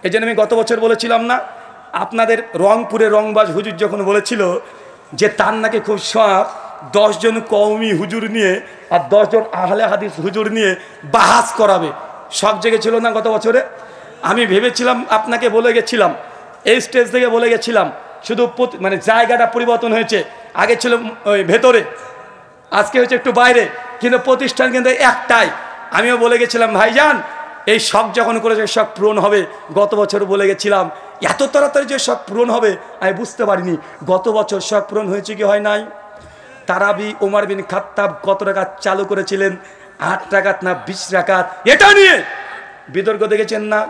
এই জন্য আমি গত বছর বলেছিলাম না, আপনাদের রংপুরে রংবাজ হুজুর যখন বলেছিল যে তার নাকি খুব শখ 10 জন কওমি হুজুর নিয়ে আর 10 জন আহলে হাদিস হুজুর নিয়ে বাহাস করাবে, শখ জেগেছিল না গত বছরে? আমি ভেবেছিলাম, আপনাকে বলে গেছিলাম, এই স্টেজ থেকে বলে গেছিলাম, শুধু মানে জায়গাটা পরিবর্তন হয়েছে, আগে ছিল ওই ভেতরে, আজকে হচ্ছে একটু বাইরে, কিন্তু প্রতিষ্ঠান কিন্তু একটাই। আমিও বলে গেছিলাম ভাইজান এই শখ যখন করেছে শখ পূরণ হবে। গত বছর বলে গেছিলাম এত তাড়াতাড়ি যে শখ পূরণ হবে আমি বুঝতে পারিনি। গত বছর শখ পূরণ হয়েছে কি হয় নাই? তারাবি ওমর বিন খাত্তাব কত রাকাত চালু করেছিলেন? 8 রাকাত না 20 রাকাত? এটা নিয়ে বিতর্ক দেখেছেন না?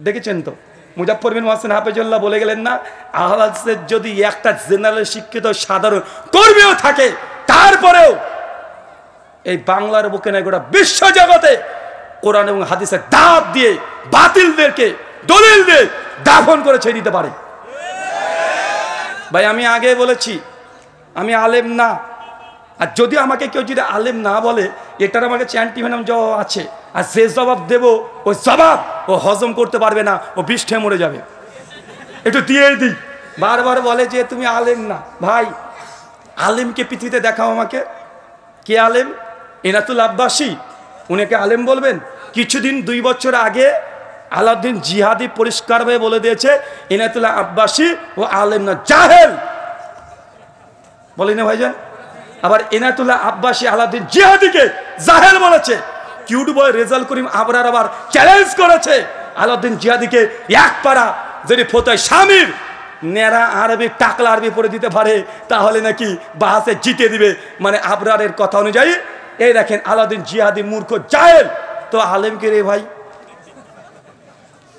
দেখেছেন তো? মুজাফফর বিন মুহসিন হাফেজুল্লাহ বলে গেলেন না, আহলে হাদিসের যদি একটা জেনারেল শিক্ষিত সাধারণ কর্মীও থাকে তারপরেও এই বাংলার বুকে না গোটা বিশ্ব জগতে কোরআন এবং হাদিসের দাব দিয়ে বাতিলদেরকে দলিল দিয়ে দাফন করে ছেড়ে দিতে পারে। ভাই আমি আগে বলেছি আমি আলেম না, আর যদি আমাকে কেউ যদি আলেম না বলে এটার আমাকে অ্যান্টিভেনম জবাব আছে, আর যে জবাব দেব ওই জবাব ও হজম করতে পারবে না, ও বিষ্ঠে মরে যাবে। একটু দিয়েই দিই। বারবার বলে যে তুমি আলেম না। ভাই আলেমকে পৃথিবীতে দেখাও আমাকে। কে আলেম? এনাতুল আব্বাসী, উনাকে আলেম বলবেন? কিছুদিন 2 বছর আগে আলাউদ্দিন জিহাদি পরিষ্কারভাবে বলে দিয়েছে এনাতুল্লাহ আব্বাসী ও আলেম না, জাহেল। বলি না ভাইজান? আবার এনাতুল্লাহ আব্বাসী আলাউদ্দিন জিহাদিকে জাহেল বলেছে। কিউট বয় রেজাল করিম আবরার আবার চ্যালেঞ্জ করেছে আলাউদ্দিন জিহাদিকে, এক পারা যদি ফতোয় স্বামীর নেড়া আরবি টাকলা আরবি পড়ে দিতে পারে তাহলে নাকি বাহাসে জিতে দিবে। মানে আবরারের কথা অনুযায়ী এই দেখেন আলাউদ্দিন জিহাদি মূর্খ জাহেল। তো আলেমকে রে ভাই,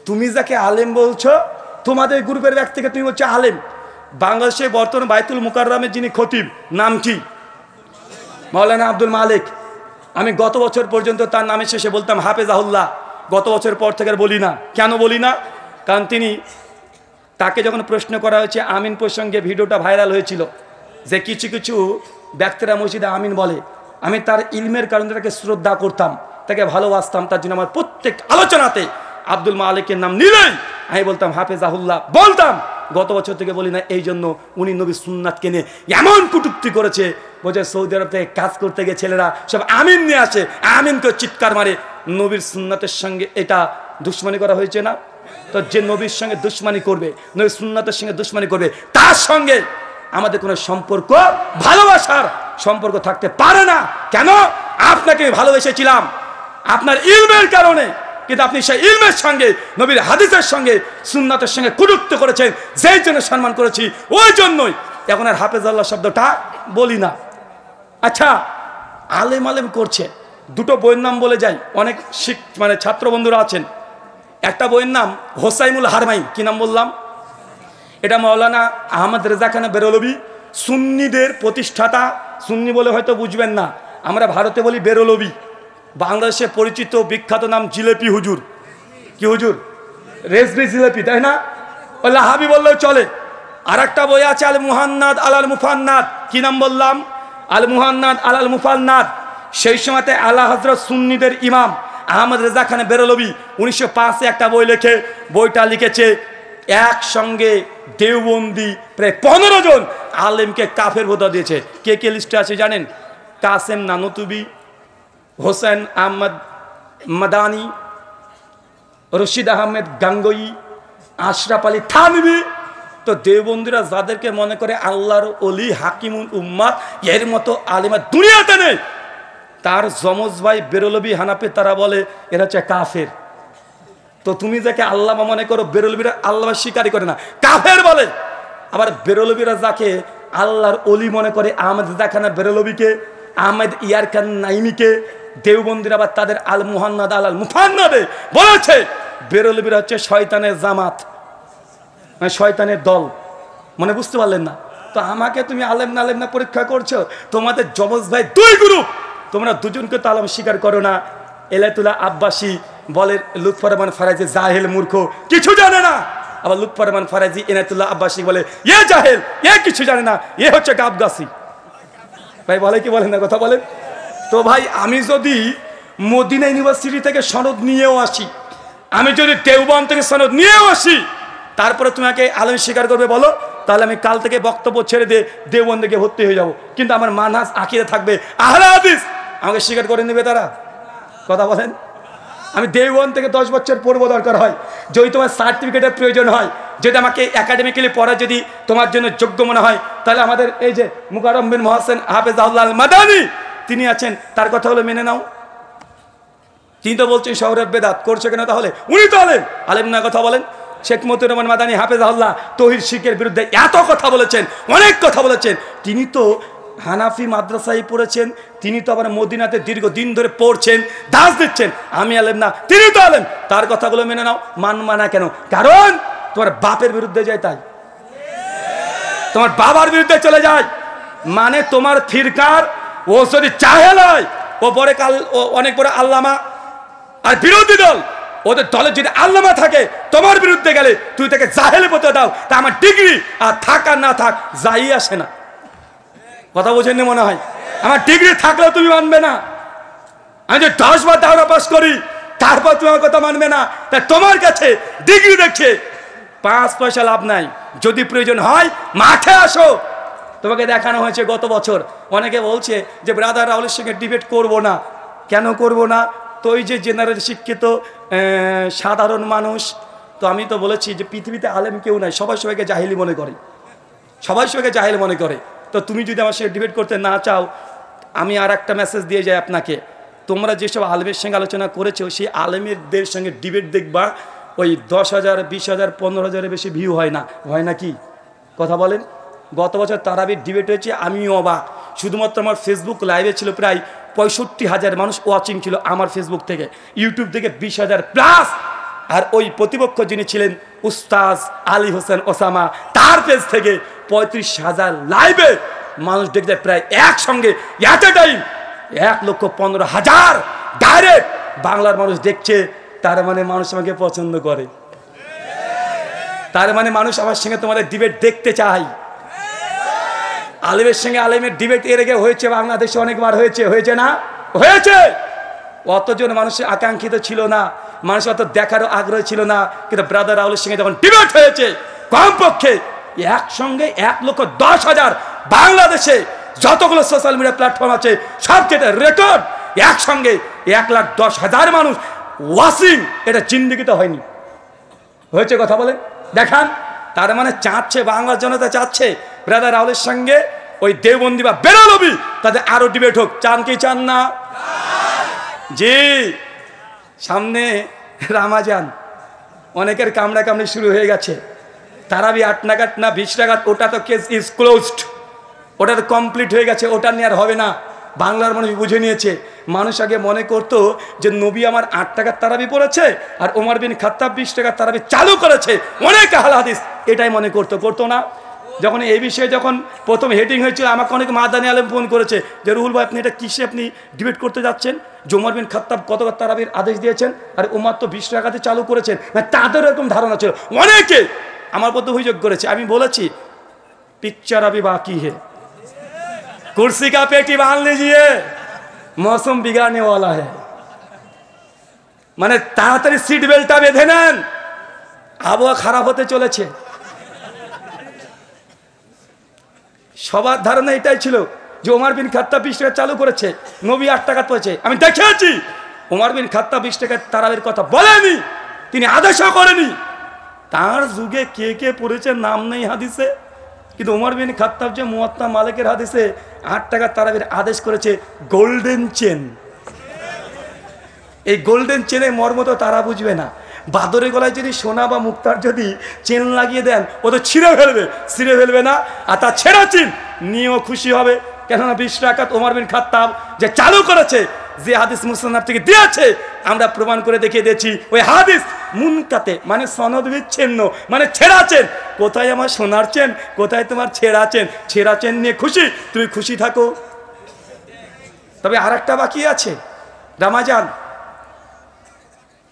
তুমি যাকে আলেম বলছো তোমাদের গ্রুপের ব্যক্তিকে তুমি বলছো আলেম। বাংলাদেশে বর্তমান বাইতুল মুকাররমের যিনি খতিব, নাম কি? মাওলানা আব্দুল মালিক। আমি গত বছর পর্যন্ত তার নামের শেষে বলতাম হাফেজাহুল্লাহ। গত বছর পর থেকে আর বলি না। কেন বলি না? কারণ তাকে যখন প্রশ্ন করা হয়েছে আমিন প্রসঙ্গে, ভিডিওটা ভাইরাল হয়েছিল যে কিছু কিছু ব্যক্তিরা মসজিদে আমিন বলে, আমি তার ইলমের কারণে তাকে শ্রদ্ধা করতাম, তাকে ভালোবাসতাম, তার জন্য আমার প্রত্যেক আলোচনাতে আব্দুল মালিকের নাম নিলেই আমি বলতাম হাফেজাহুল্লাহ বলতাম। গত বছর থেকে বলি না, এই জন্য উনি নবী সুন্নাতকে নিয়ে এমন কটূক্তি করেছে, বোঝে সৌদি আরব থেকে কাজ করতে গিয়ে ছেলেরা সব আমিন নিয়ে আসে, আমিন করে চিৎকার মারে। নবীর সুন্নাতের সঙ্গে এটা দুশ্মনী করা হয়েছে না? তো যে নবীর সঙ্গে দুশ্মনী করবে, নবীর সুন্নাতের সঙ্গে দুশ্মনী করবে, তার সঙ্গে আমাদের কোনো সম্পর্ক, ভালোবাসার সম্পর্ক থাকতে পারে না। কেন? আপনাকে ভালোবেসেছিলাম আপনার ইলমের কারণে, কিন্তু আপনি সেই ইলমের সঙ্গে নবীর হাদিসের সঙ্গে সুন্নাতের সঙ্গে কটূক্তি করেছেন, যেই জন্য সম্মান করেছি ওই জন্যই এখন আর হাফেজাল্লাহ শব্দটা বলি না। আচ্ছা, আলেম আলেম করছে, দুটো বইয়ের নাম বলে যাই, অনেক মানে ছাত্র বন্ধুরা আছেন। একটা বইয়ের নাম হোসাইনুল হারমাইন। কি নাম বললাম? এটা মাওলানা আহমদ রেজা খান বেরলভী, সুন্নিদের প্রতিষ্ঠাতা। সুন্নি বলে হয়তো বুঝবেন না, আমরা ভারতে বলি বেরলভী। বাংলাদেশে পরিচিত বিখ্যাত নাম জিলেপি হুজুর। কি হুজুর? রেজবি জিলেপি, তাই না? লাহাবি বললেও চলে। আর একটা বই আছে আল মুহান্নাদ আলাল মুফান্নাদ। কি নাম বললাম? আল মুহান্নাদ আলাল মুফান্নাদ। সেই সময়তে আলা হযরত সুন্নিদের ইমাম আহমদ রেজা খান বেরলভী 1905-এ একটা বই লেখে। বইটা লিখেছে একসঙ্গে দেওবন্দি প্রায় 15 জন আলেমকে কাফের ভোতা দিয়েছে। কে কে লিস্টে আছে জানেন? কাসেম নানুতুবি, হোসেন আহমদ মাদানি, রশিদ আহমেদ গাঙ্গোয়ী, আশরাফ আলী থানভী। তো দেওবন্দিরা যাদেরকে মনে করে আল্লাহর ওলি, হাকিমুল উম্মাত, এর মতো আলেমা দুনিয়াতে নেই, তার যমজ ভাই বেরলভী হানাফি, তারা বলে এরা হচ্ছে কাফের। তো তুমি যাকে আল্লামা মনে করো, বেরলভীরা আল্লামা স্বীকারই করে না, কাফের বলে। আবার বেরলভীরা যাকে আল্লাহর ওলি মনে করে, আহমদ জাখানা বেরলভীকে, আহমেদ ইয়ার খান নাইমিকে, দেওবন্দিরা আবার তাদের আল মুহান্নাদ আল মুফান্নাদে বলেছে বেরলভীরা হচ্ছে শয়তানের জামাত, মানে শয়তানের দল। মানে বুঝতে পারলেন না? তো আমাকে তুমি আলেম না আলেম না পরীক্ষা করছো। তোমাদের যমজ ভাই 2 গ্রুপ, তোমরা দুজনকে তো আলম স্বীকার করো না। এলাতুল্লাহ আব্বাসী বলে লুৎফর রহমান ফারাজি জাহেল, মূর্খ, কিছু জানে না। আবার লুৎফর রহমান ফারাজি এনায়েতুল্লাহ আব্বাসী বলে এ জাহেল, এ কিছু জানে না, এ হচ্ছে গাবগাছি। ভাই বলে কি বলেন না? কথা বলেন তো। ভাই আমি যদি মদিনা ইউনিভার্সিটি থেকে সনদ নিয়েও আসি, আমি যদি দেওবন্দ থেকে সনদ নিয়েও আসি, তারপরে তোমাকে আলেম স্বীকার করবে বলো, তাহলে আমি কাল থেকে বক্তব্য ছেড়ে দিয়ে দেওবন্দে গিয়ে ভর্তি হয়ে যাব। কিন্তু আমার মানহাজ আকীদা থাকবে আহলে হাদিস, আমাকে স্বীকার করে নেবে তারা? কথা বলেন। আমি দেওবন্দ থেকে 10 বছর পড়বো দরকার হয়, যদি তোমার সার্টিফিকেটের প্রয়োজন হয়, যদি আমাকে একাডেমিক্যালি পড়া যদি তোমার জন্য যোগ্য মনে হয়, তাহলে আমাদের এই যে মুকাররম বিন মোহসেন হাফেজাহুল্লাহ আল মাদানী তিনি আছেন, তার কথা হলো মেনে নাও। তিনি তো বলছেন শহরের বেদাত করছে কেন? তাহলে উনি তো আলেম না? কথা বলেন। শেখ মতিউর রহমান মাদানী হাফেজাহুল্লাহ তৌহিদ শিরকের বিরুদ্ধে এত কথা বলেছেন, অনেক কথা বলেছেন। তিনি তো হানাফি মাদ্রাসায় পড়েছেন, তিনি তো আবার মদিনাতে দীর্ঘদিন ধরে পড়ছেন, দাস দিচ্ছেন। আমি আলেম না, তিনি তো আলেম, তার কথাগুলো মেনে নাও। মানবা না কেন? কারণ তোমার বাপের বিরুদ্ধে যায়, তাই তোমার বাবার বিরুদ্ধে চলে যায়। মানে তোমার ফিরকার ও যদি চাহে নয়, ও পরে কাল ও অনেক বড় আল্লামা, আর বিরোধী দল ওদের দলে যদি আল্লামা থাকে, তোমার বিরুদ্ধে গেলে তুই তাকে জাহেল বলতে দাও, তা আমার ডিগ্রি আর থাক আর না থাক যাই আসে না। কথা বোঝেননি মনে হয়? আমার ডিগ্রি থাকলেও তুমি মানবে না। আমি যে 10 বার দাওরা পাস করি, তারপর তুমি আমার কথা মানবে না। তাই তোমার কাছে ডিগ্রি দেখছে 5 পয়সা লাভ নাই। যদি প্রয়োজন হয় মাঠে আসো। তোমাকে দেখানো হয়েছে গত বছর, অনেকে বলছে যে ব্রাদার রাহুলের সঙ্গে ডিবেট করব না। কেন করব না? তো ওই যে জেনারেল শিক্ষিত সাধারণ মানুষ, তো আমি তো বলেছি যে পৃথিবীতে আলেম কেউ নাই, সবাই সবাইকে জাহিলি মনে করে, সবাই সবাইকে জাহিল মনে করে। তো তুমি যদি আমার সঙ্গে ডিবেট করতে না চাও, আমি আর একটা মেসেজ দিয়ে যাই আপনাকে, তোমরা যেসব আলেমের সঙ্গে আলোচনা করেছো সেই আলেমেরদের সঙ্গে ডিবেট দেখবা, ওই 10,000, 20,000, 15,000-এর বেশি ভিউ হয় না। হয় না কি? কথা বলেন। গত বছর তারাবির ডিবেট হয়েছে, আমিও অবাক। শুধুমাত্র আমার ফেসবুক লাইভে ছিল প্রায় 65,000 মানুষ ওয়াচিং ছিল আমার ফেসবুক থেকে, ইউটিউব থেকে 20,000 প্লাস। আর ওই প্রতিপক্ষ যিনি ছিলেন উস্তাজ আলী হোসেন ওসামা, তার পেজ থেকে 35,000 লাইভে মানুষ দেখতে, প্রায় একসঙ্গে এট এ টাইম 1,15,000 ডাইরেক্ট বাংলার মানুষ দেখছে। তার মানে মানুষ আমাকে পছন্দ করে, তার মানে মানুষ আমার সঙ্গে তোমাদের ডিবেট দেখতে চায়। আলেমের সঙ্গে আলেমের ডিবেট এর আগে হয়েছে বাংলাদেশে, অনেকবার হয়েছে, হয়েছে না? হয়েছে। অতজন মানুষের আকাঙ্ক্ষিত ছিল না, মানুষ অত দেখারও আগ্রহ ছিল না। কিন্তু ব্রাদার রাহুলের সঙ্গে যখন ডিবেট হয়েছে, কমপক্ষে একসঙ্গে 1,10,000 বাংলাদেশে যতগুলো সোশ্যাল মিডিয়া প্ল্যাটফর্ম আছে সবচেয়ে রেকর্ড, একসঙ্গে 1,10,000 মানুষ ওয়াচিং। এটা জিন্দেগিতে হয়নি। হয়েছে? কথা বলেন, দেখান। তার মানে চাচ্ছে, বাংলার জনতা চাচ্ছে ব্রাদার রাহুলের সঙ্গে ওই দেওবন্দি বা বেরলবি তাদের আরো ডিবেট হোক। চান কি চান না? জি। সামনে রামাজান, অনেকের কামড়া কামড়ি শুরু হয়ে গেছে। তারাবি 8 নাগাদ না 20 নাগাদ, ওটা তো কেস ইজ ক্লোজড, ওটা তো কমপ্লিট হয়ে গেছে, ওটা নিয়ে আর হবে না। বাংলার মানুষ বুঝে নিয়েছে। মানুষ আগে মনে করতো যে নবী আমার 8 টাকার তারাবি পড়েছে আর ওমর বিন খাত্তাব 20 টাকার তারাবি চালু করেছে, অনেক আহলে হাদিস এটাই মনে করতো না। যখন এই বিষয়ে যখন প্রথম হেডিং হয়েছিল, আমাকে অনেক মাদানী আলেম ফোন করেছে যে রুহুল ভাই আপনি এটা কিসে আপনি ডিবেট করতে যাচ্ছেন, যে ওমর বিন খাত্তাব কত তারাবির আদেশ দিয়েছেন আর ওমর তো 20 টাকাতে চালু করেছেন। তাদের এরকম ধারণা ছিল, অনেকে আমার প্রতি অভিযোগ করেছে। আমি বলেছি পিকচার আবি বাকি হে, कुर्सी का पेटी बांध लीजिए, मौसम बिगाड़ने वाला है। মানে তাড়াতাড়ি সিট বেল্টটা বেঁধে নেন, আবহাওয়া খারাপ হতে চলেছে। সবার ধারণা এটাই ছিল যে ওমর বিন খাত্তাব 20 টাকা চালু করেছে, নবী 8 টাকা পড়েছে। আমি দেখেছি ওমর বিন খাত্তাব 20 টাকার তারাবির কথা বলেনি, তিনি আদেশও করেনি। তার যুগে কে কে পড়েছে নাম নেই হাদিসে, কিন্তু ওমর বিন খাত্তাব যে মুয়াত্তা মালিকের হাদিসে 8 টাকা তারাবির আদেশ করেছে। গোল্ডেন চেন, এই গোল্ডেন চেনের মর্ম তো তারা বুঝবে না। বাদরের গলায় যদি সোনা বা মুক্তার যদি চেন লাগিয়ে দেন, ও তো ছিঁড়ে ফেলবে না। আর তার ছেঁড়া চেন নিয়েও খুশি হবে, কেননা 20 টাকা ওমর বিন খাত্তাব যে চালু করেছে, যে হাদিস মুসনাদ থেকে দিয়েছে, আমরা প্রমাণ করে দেখিয়ে দিয়েছি ওই হাদিস মুনকাতে, মানে সনদ বিচ্ছিন্ন, মানে ছেঁড়া চেন। কোথায় আমার সোনার চেন, কোথায় তোমার ছেঁড়া চেন? ছেঁড়া চেন নিয়ে খুশি, তুমি খুশি থাকো। তবে আর একটা বাকি আছে, রামাজান,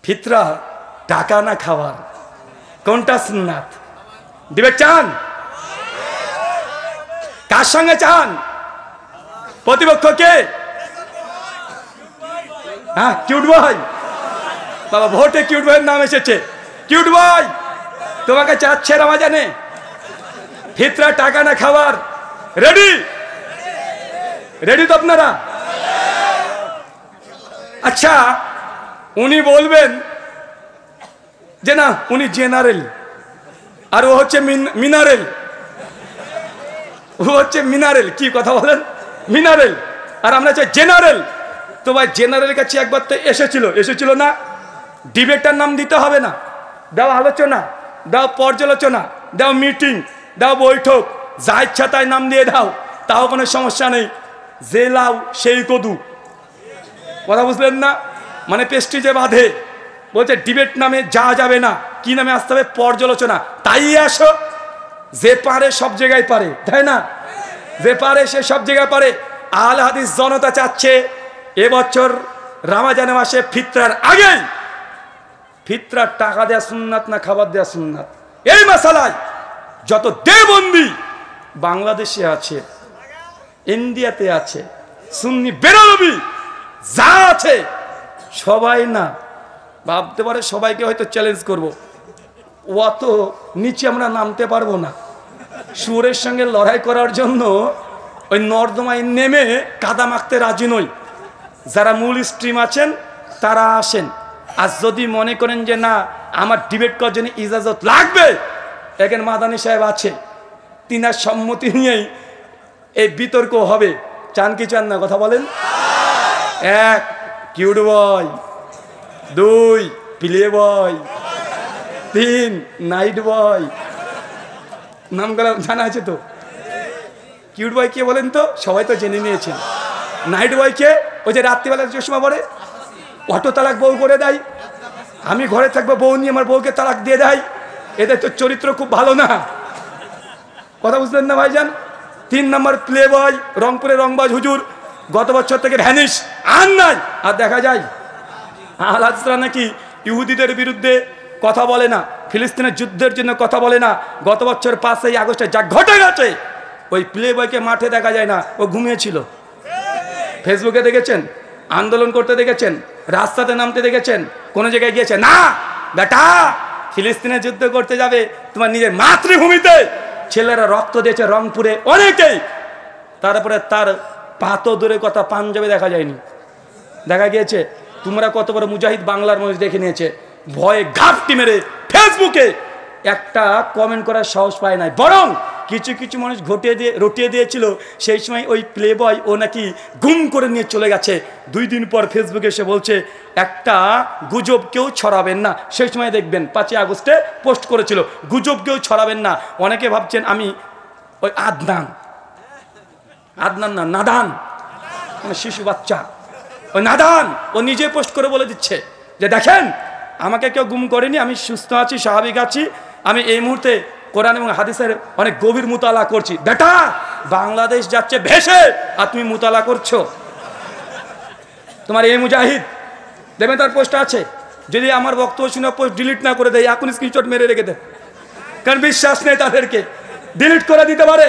ফিতরা, টাকা না খাওয়ার, কোনটা সুন্নাত? দিবে চান? কার সঙ্গে চান? প্রতিপক্ষকে? হ্যাঁ, কিউট ভাই বাবা ভোটে কিউট ভাইয়ের নাম এসেছে। কিউট ভাই তোমাকে চাচ্ছে রমাজানে, ফিতরা টাকা না খাবার, রেডি? রেডি তো আপনারা? আচ্ছা উনি বলবেন যে না উনি জেনারেল আর ও হচ্ছে মিনারেল, ও হচ্ছে মিনারেল। কি কথা বলেন? মিনারেল আর আমরা হচ্ছে জেনারেল। তো ভাই জেনারেলের কাছে একবার তো এসেছিল না? ডিবেটটার নাম দিতে হবে না, দাও আলোচনা, দাও পর্যালোচনা, দাও মিটিং, দাও বৈঠক, যা ইচ্ছা তাই নাম দিয়ে দাও, তাও কোনো সমস্যা নেই। যে লাউ সেই কদু, কথা বুঝলেন না? মানে পেস্টিজে বাঁধে, বলছে ডিবেট নামে যা যাবে না, কি নামে আসতে হবে? পর্যালোচনা। তাই আসো, যে পারে সব জায়গায় পারে, তাই না? যে পারে সে সব জায়গায় পারে। আহলে হাদিস জনতা চাচ্ছে এবছর রমজান মাসে ফিতরার আগে ফিতরার টাকা দেয়া সুন্নাত না খাবার দেয়া সুন্নাত, এই মাসালায় যত দেবন্দি বাংলাদেশে আছে, ইন্ডিয়াতে আছে, সুন্নি বেরলবি যা আছে সবাই না ভাবতে পারে সবাইকে হয়তো চ্যালেঞ্জ করব, অত নিচে আমরা নামতে পারবো না। সুরের সঙ্গে লড়াই করার জন্য ওই নর্দমায় নেমে কাদা মাখতে রাজি নই। যারা মূল স্ট্রিম আছেন তারা আসেন, আর যদি মনে করেন যে না আমার ডিবেট করার জন্য ইজাজত লাগবে, এখানে মাদানী সাহেব আছে, তিনার সম্মতি নিয়েই এই বিতর্ক হবে। চান কি চান না? কথা বলেন। 1 cute boy, 2 play boy, 3 night boy. নামগুলো জানা আছে তো? কিউট বয় কে বলেন তো? সবাই তো জেনে নিয়েছেন। নাইট বয় কে? ওই যে রাত্রিবেলা চশমা পরে, অটো তালাক বউ করে দেয়, আমি ঘরে থাকবো বউ নিয়ে আমার বউকে তালাক দিয়ে দেয়। এদের তো চরিত্র খুব ভালো না, কথা বুঝলেন না ভাইজান? 3 নম্বর প্লে বয়, রংপুরে রংবাজ হুজুর, গত বছর থেকে ভ্যানিশ, আর নাই। আর দেখা যায় আল্লাহ নাকি ইহুদিদের বিরুদ্ধে কথা বলে না, ফিলিস্তিনের যুদ্ধের জন্য কথা বলে না। গত বছর 5ই আগস্টে যা ঘটে গেছে, ওই প্লে বয়কে মাঠে দেখা যায় না, ও ঘুমিয়েছিল। ফেসবুকে দেখেছেন, আন্দোলন করতে দেখেছেন, রাস্তাতে নামতে দেখেছেন, কোন জায়গায় গিয়েছে না? বেটা ফিলিস্তিনের যুদ্ধ করতে যাবে তোমার নিজের মাতৃভূমিতে, ছেলেরা রক্ত দিয়েছে রংপুরে অনেকেই, তারপরে তার পাতো দূরের কথা পাঞ্জাবে দেখা যায়নি, দেখা গিয়েছে। তোমরা কত বড় মুজাহিদ বাংলার মানুষ দেখে নিয়েছে, ভয়ে ঘাপটি মেরে ফেসবুকে একটা কমেন্ট করার সাহস পায় নাই। বরং কিছু কিছু মানুষ রটিয়ে দিয়েছিল সেই সময় ওই প্লে বয় ও নাকি গুম করে নিয়ে চলে গেছে। 2 দিন পর ফেসবুকে এসে বলছে একটা গুজব কেউ ছড়াবেন না। সেই সময় দেখবেন 5ই আগস্টে পোস্ট করেছিল গুজব কেউ ছড়াবেন না। অনেকে ভাবছেন আমি ওই আদনান না নাদান, মানে শিশু বাচ্চা, ওই নাদান ও নিজে পোস্ট করে বলে দিচ্ছে যে দেখেন আমাকে কেউ গুম করেনি, আমি সুস্থ আছি, স্বাভাবিক আছি, আমি এই মুহূর্তে কোরআন এবং হাদিসের অনেক গভীর মুতালা করছি। বেটা বাংলাদেশ যাচ্ছে ভেসে আর তুমি মুতালা করছো। তোমার এই মুজাহিদ দেবেন, তার পোস্ট আছে, যদি আমার বক্তব্য শুনে পোস্ট ডিলিট না করে দেয় এখন স্ক্রিনশট মেরে রেখে দেয়, কারণ বিশ্বাস নেই তাদেরকে, ডিলিট করে দিতে পারে।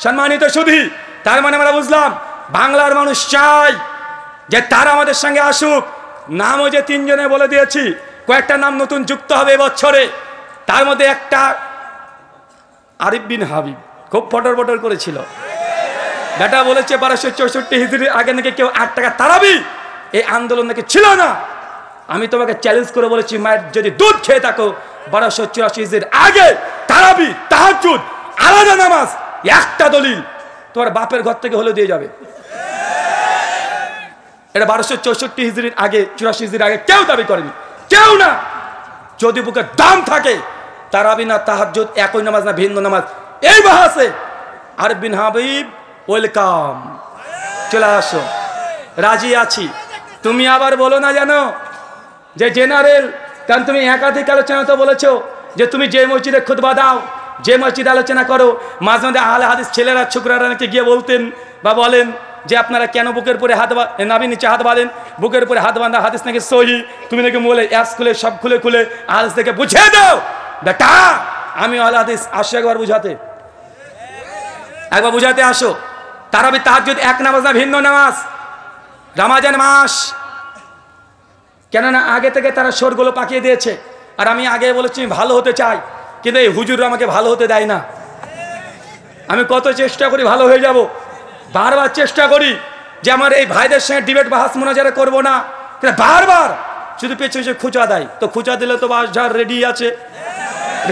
সম্মানিত সুধী, তার মানে আমরা বুঝলাম বাংলার মানুষ চাই যে তারা আমাদের সঙ্গে আসুক। নামও যে 3 জনে বলে দিয়েছি, কয়েকটা নাম নতুন যুক্ত হবে এবছরে। তার মধ্যে একটা আরিফ বিন হাবিব, খুব ফটর করেছিল, বেটা বলেছে 1264 হিজরির আগে নাকি কেউ 8 টাকা তারাবি এই আন্দোলন নাকি ছিল না। আমি তোমাকে চ্যালেঞ্জ করে বলেছি মায়ের যদি দুধ খেয়ে থাকো 1284 হিজরির আগে তারাবি তাহাজ্জুদ আলাদা নামাজ একটা দলিল তোমার বাপের ঘর থেকে হলে দিয়ে যাবে। এটা 1264 হিজরির আগে 84 হিজরির আগে কেউ দাবি করেনি, কেউ না। যদি বুকে দাম থাকে তারাবি না তাহাজ্জুদ একই নামাজ না ভিন্ন নামাজ, এই বাহাসে আরিফ বিন হাবিব ওয়েলকাম, চলে আসো, রাজি আছি। তুমি আবার বলো না জানো যে জেনারেল, কারণ তুমি একাধিক আলোচনা তো বলেছো যে তুমি যে মসজিদে খুতবা দাও, যে মসজিদে আলোচনা করো, মাঝে মাঝে আহলে হাদিস ছেলেরা ছোকরারা নাকি গিয়ে বলতেন বা বলেন যে আপনারা কেন বুকের উপরে হাত নাভি নিচে হাত বাঁধেন, বুকের উপরে হাত বাঁধা হাদিস নাকি সহি, তুমি নাকি বলে অ্যাস খুলে সব খুলে হাদিস থেকে বুঝিয়ে দাও। বেটা আমি আহলে হাদিস আসো, একবার বুঝাতে আসো। তারাবি তাহাজ্জুদ এক নামাজ না ভিন্ন নামাজ? রমজান মাস কেননা আগে থেকে তারা সোরগুলো পাকিয়ে দিয়েছে। আর আমি আগে বলেছি ভালো হতে চাই, কিন্তু এই হুজুররা আমাকে ভালো হতে দেয় না। আমি কত চেষ্টা করি ভালো হয়ে যাব, বারবার চেষ্টা করি যে আমার এই ভাইদের সঙ্গে ডিবেট বাহাস মোনাজারা করবো না, কিন্তু বারবার শুধু পেছনে খুচা দেয়। তো খুচা দিলে তো বাঁশঝাড় রেডি আছে,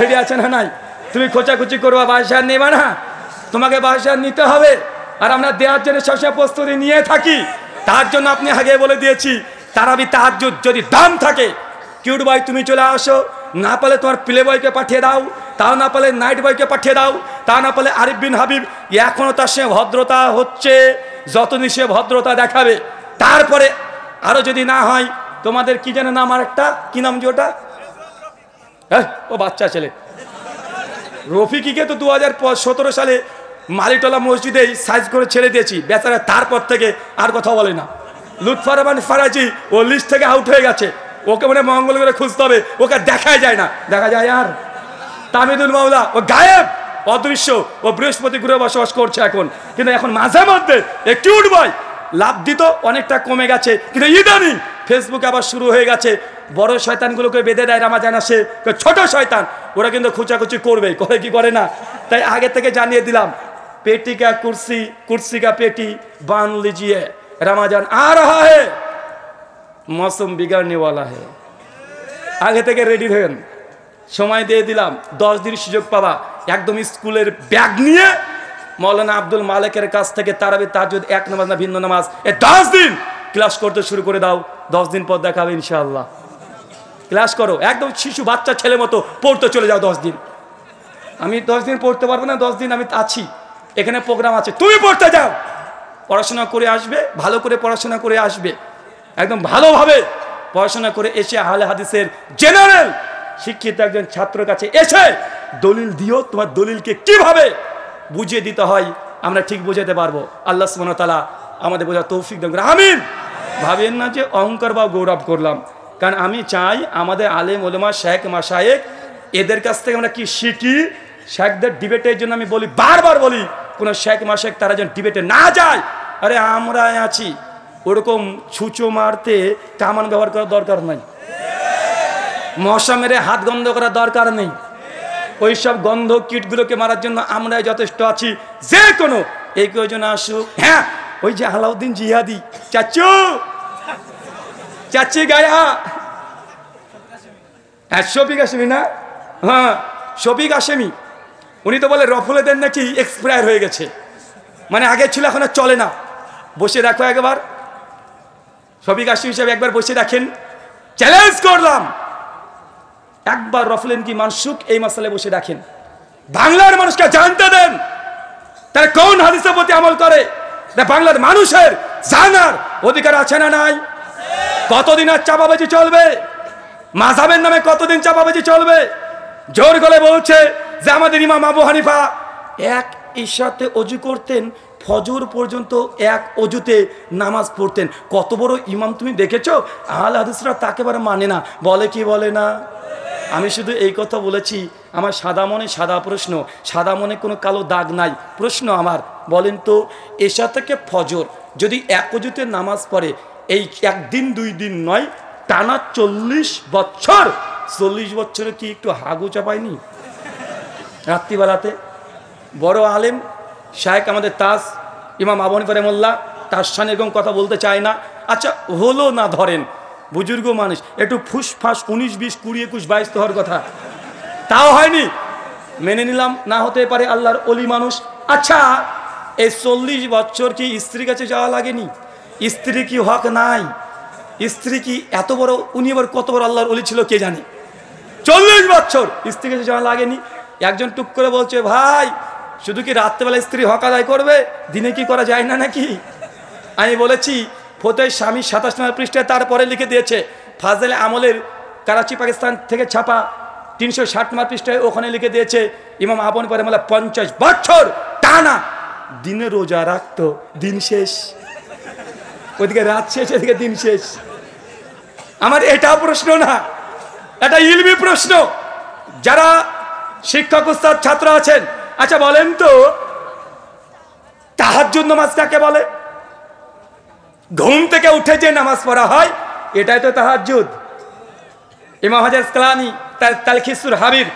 রেডি আছে না নাই? তুমি খোঁচাখুচি করবা, বাঁশঝাড় নেবা না, তোমাকে বাঁশঝাড় নিতে হবে। আর আমরা দেওয়ার জন্য সবসময় প্রস্তুতি নিয়ে থাকি। তার জন্য আপনি আগে বলে দিয়েছি, তারাবি তাহাজ্জুদ যদি দাম থাকে, কিউট বয় তুমি চলে আসো, না পারলে তোমার প্লে বয়কে পাঠিয়ে দাও, তাও না পারলে নাইট বয়কে পাঠিয়ে দাও, তা না পারলে আরিফ বিন হাবিব, এখনও তার সঙ্গে ভদ্রতা হচ্ছে, যতদিন সে ভদ্রতা দেখাবে। তারপরে আরও যদি না হয়, তোমাদের কি যেন নাম, আর একটা কি নাম যে ওটা, হ্যাঁ ও বাচ্চা ছেলে রফিকিকে তো 2017 সালে মালিটলা মসজিদে সাইজ করে ছেড়ে দিয়েছি, বেচারা তারপর থেকে আর কথা বলে না। লুৎফর রহমান ফারাজি ও লিস্ট থেকে আউট হয়ে গেছে, ওকে মানে মঙ্গল করে খুঁজতে হবে, ওকে দেখাই যায় না। দেখা যায় আর তামিদুল মাওলা ও গায়েব, অদৃশ্য, ও বৃহস্পতি গ্রহে বসবাস করছে এখন। কিন্তু এখন মাঝে মধ্যে একটু উঠবই, লাভ দিত অনেকটা কমে গেছে, কিন্তু ইদানিং ফেসবুকে আবার শুরু হয়ে গেছে। বড় শয়তানগুলোকে বেঁধে দেয় রামাজান আসে, ছোট শয়তান ওরা কিন্তু খুচাখুচি করবে, করে কি করে না? তাই আগে থেকে জানিয়ে দিলাম, पेटी का कुर्सी, कुर्सी का पेटी बांध लीजिए, रमजान आ रहा है, मौसम बिगड़ने वाला है। आगे থেকে রেডি হন, সময় দিয়ে দিলাম 10 দিন সুযোগ পাবা। একদম স্কুলের ব্যাগ নিয়ে মৌলানা আব্দুল মালিকের কাছ থেকে তারাবি তাহাজ্জুদ এক নামাজ না ভিন্ন নামাজ, এই 10 দিন ক্লাস করতে শুরু করে দাও। 10 দিন পর দেখাবে ইনশাআল্লাহ। ক্লাস করো, একদম শিশু বাচ্চা ছেলে মতো পড়তে চলে যাও 10 দিন। আমি 10 দিন পড়তে পারবো না, 10 দিন আমি আছি, এখানে প্রোগ্রাম আছে, তুমি পড়তে যাও, পড়াশোনা করে আসবে, ভালো করে পড়াশোনা করে আসবে, একদম ভালোভাবে পড়াশোনা করে এসে আহলে হাদিসের জেনারেল শিক্ষিত একজন ছাত্রের কাছে এসে দলিল দিও, তোমার দলিলকে কিভাবে বুঝিয়ে দিতে হয় আমরা ঠিক বুঝাতে পারবো। আল্লাহ সুবহানাহু ওয়া তাআলা আমাদের বোঝার তৌফিক দান করুন, আমিন। ভাবেন না যে অহংকার বা গৌরব করলাম, কারণ আমি চাই আমাদের আলেম ওলামা শেখ মাশায়েখ এদের কাছ থেকে আমরা কি শিখি। শেখদের ডিবেটের জন্য আমি বলি, বারবার বলি, কোনো শেখ মাশায়েখ তারা যেন ডিবেটে না যায়। আরে আমরা আছি, ওরকম ছুঁচো মারতে কামান ব্যবহার করার দরকার নাই, মশা মেরে হাত গন্ধ করার দরকার নেই, ওই সব গন্ধ কীটগুলোকে মারার জন্য আমরাই যথেষ্ট আছি। যে কোনো এই কয়জন আসুক, হ্যাঁ ওই যে আলাউদ্দিন জিহাদি চাচু, চাচি গায়া, শফিক হাশেমি না, হ্যাঁ শফিক হাশেমি, উনি তো বলে রফুলেদের নাকি এক্সপায়ার হয়ে গেছে, মানে আগে ছিল এখন আর চলে না। বসে রাখো একবার, শফিক হাশেমি হিসাবে একবার বসে রাখেন, চ্যালেঞ্জ করলাম, একবার রফুলেন কি মানসুক এই মাসালে বসে রাখেন, বাংলার মানুষকে জানতে দেন তারা কোন হাদিসের প্রতি আমল করে। বাংলার মানুষের জানার অধিকার আছে না নাই? কতদিন আর চাপাবাজি চলবে? মাযহাবের নামে কতদিন চাপাবাজি চলবে? জোর গলে বলছে যে আমাদের ইমাম আবু হানিফা এক ইশাতে ওযু করতেন, ফজর পর্যন্ত এক ওযুতে নামাজ পড়তেন। কত বড় ইমাম তুমি দেখেছো? আহলে হাদিসরা তাকে বারে মানে না, বলে কি বলে না? আমি শুধু এই কথা বলেছি, আমার সাদা মনে সাদা প্রশ্ন, সাদা মনে কোনো কালো দাগ নাই। প্রশ্ন আমার, বলেন তো এশা থেকে ফজর যদি এক ওযুতে নামাজ পড়ে, এই একদিন দুই দিন নয়, টানা 40 বছর, 40 বছরে কি একটু হাগু চাপায়নি রাত্রিবেলাতে? বড় আলেম শায়েখ আমাদের তাজ ইমাম আবু হানিফা রাহিমাহুল্লাহ, তার সামনে এরকম কথা বলতে চায় না। আচ্ছা হলো না, ধরেন বুজুর্গ মানুষ, একটু ফুসফাস 19, 20, 20, 21, 22 তো হওয়ার কথা, তাও হয়নি, মেনে নিলাম, না হতে পারে, আল্লাহর অলি মানুষ। আচ্ছা এই 40 বছর কি স্ত্রীর কাছে যাওয়া লাগেনি? স্ত্রী কি হক নাই? স্ত্রী কি এত বড়, উনি আবার কত বড় আল্লাহর অলি ছিল কে জানে? 40 বছর স্ত্রীর কাছে যাওয়া লাগেনি। একজন টুক করে বলছে, ভাই শুধু কি রাত্রেবেলা স্ত্রী হক আদায় করবে, দিনে কি করা যায় না নাকি? আমি বলেছি ফতোয়া স্বামী 27 নম্বর পৃষ্ঠায় তারপরে লিখে দিয়েছে, ফাজলে আমলের করাচি পাকিস্তান থেকে ছাপা 360 নম্বর পৃষ্ঠায় ওখানে লিখে দিয়েছে, ইমাম আবু হানিফা রাহিমাহুল্লাহ 50 বছর টানা দিনে রোজা রাখতো, দিন শেষ, ওইদিকে রাত শেষ, এদিকে দিন শেষ। আমার এটা প্রশ্ন না, এটা ইলমি প্রশ্ন। যারা শিক্ষক উস্তাদ ছাত্র আছেন, আচ্ছা বলেন তো তাহাজ্জুদ নামাজ কাকে বলে? ঘুম থেকে উঠে যে নামাজ পড়া হয় এটাই তো তাহাজ্জুদ। ইমাম হাজার আসকালানী তার তালখিসুল হাবির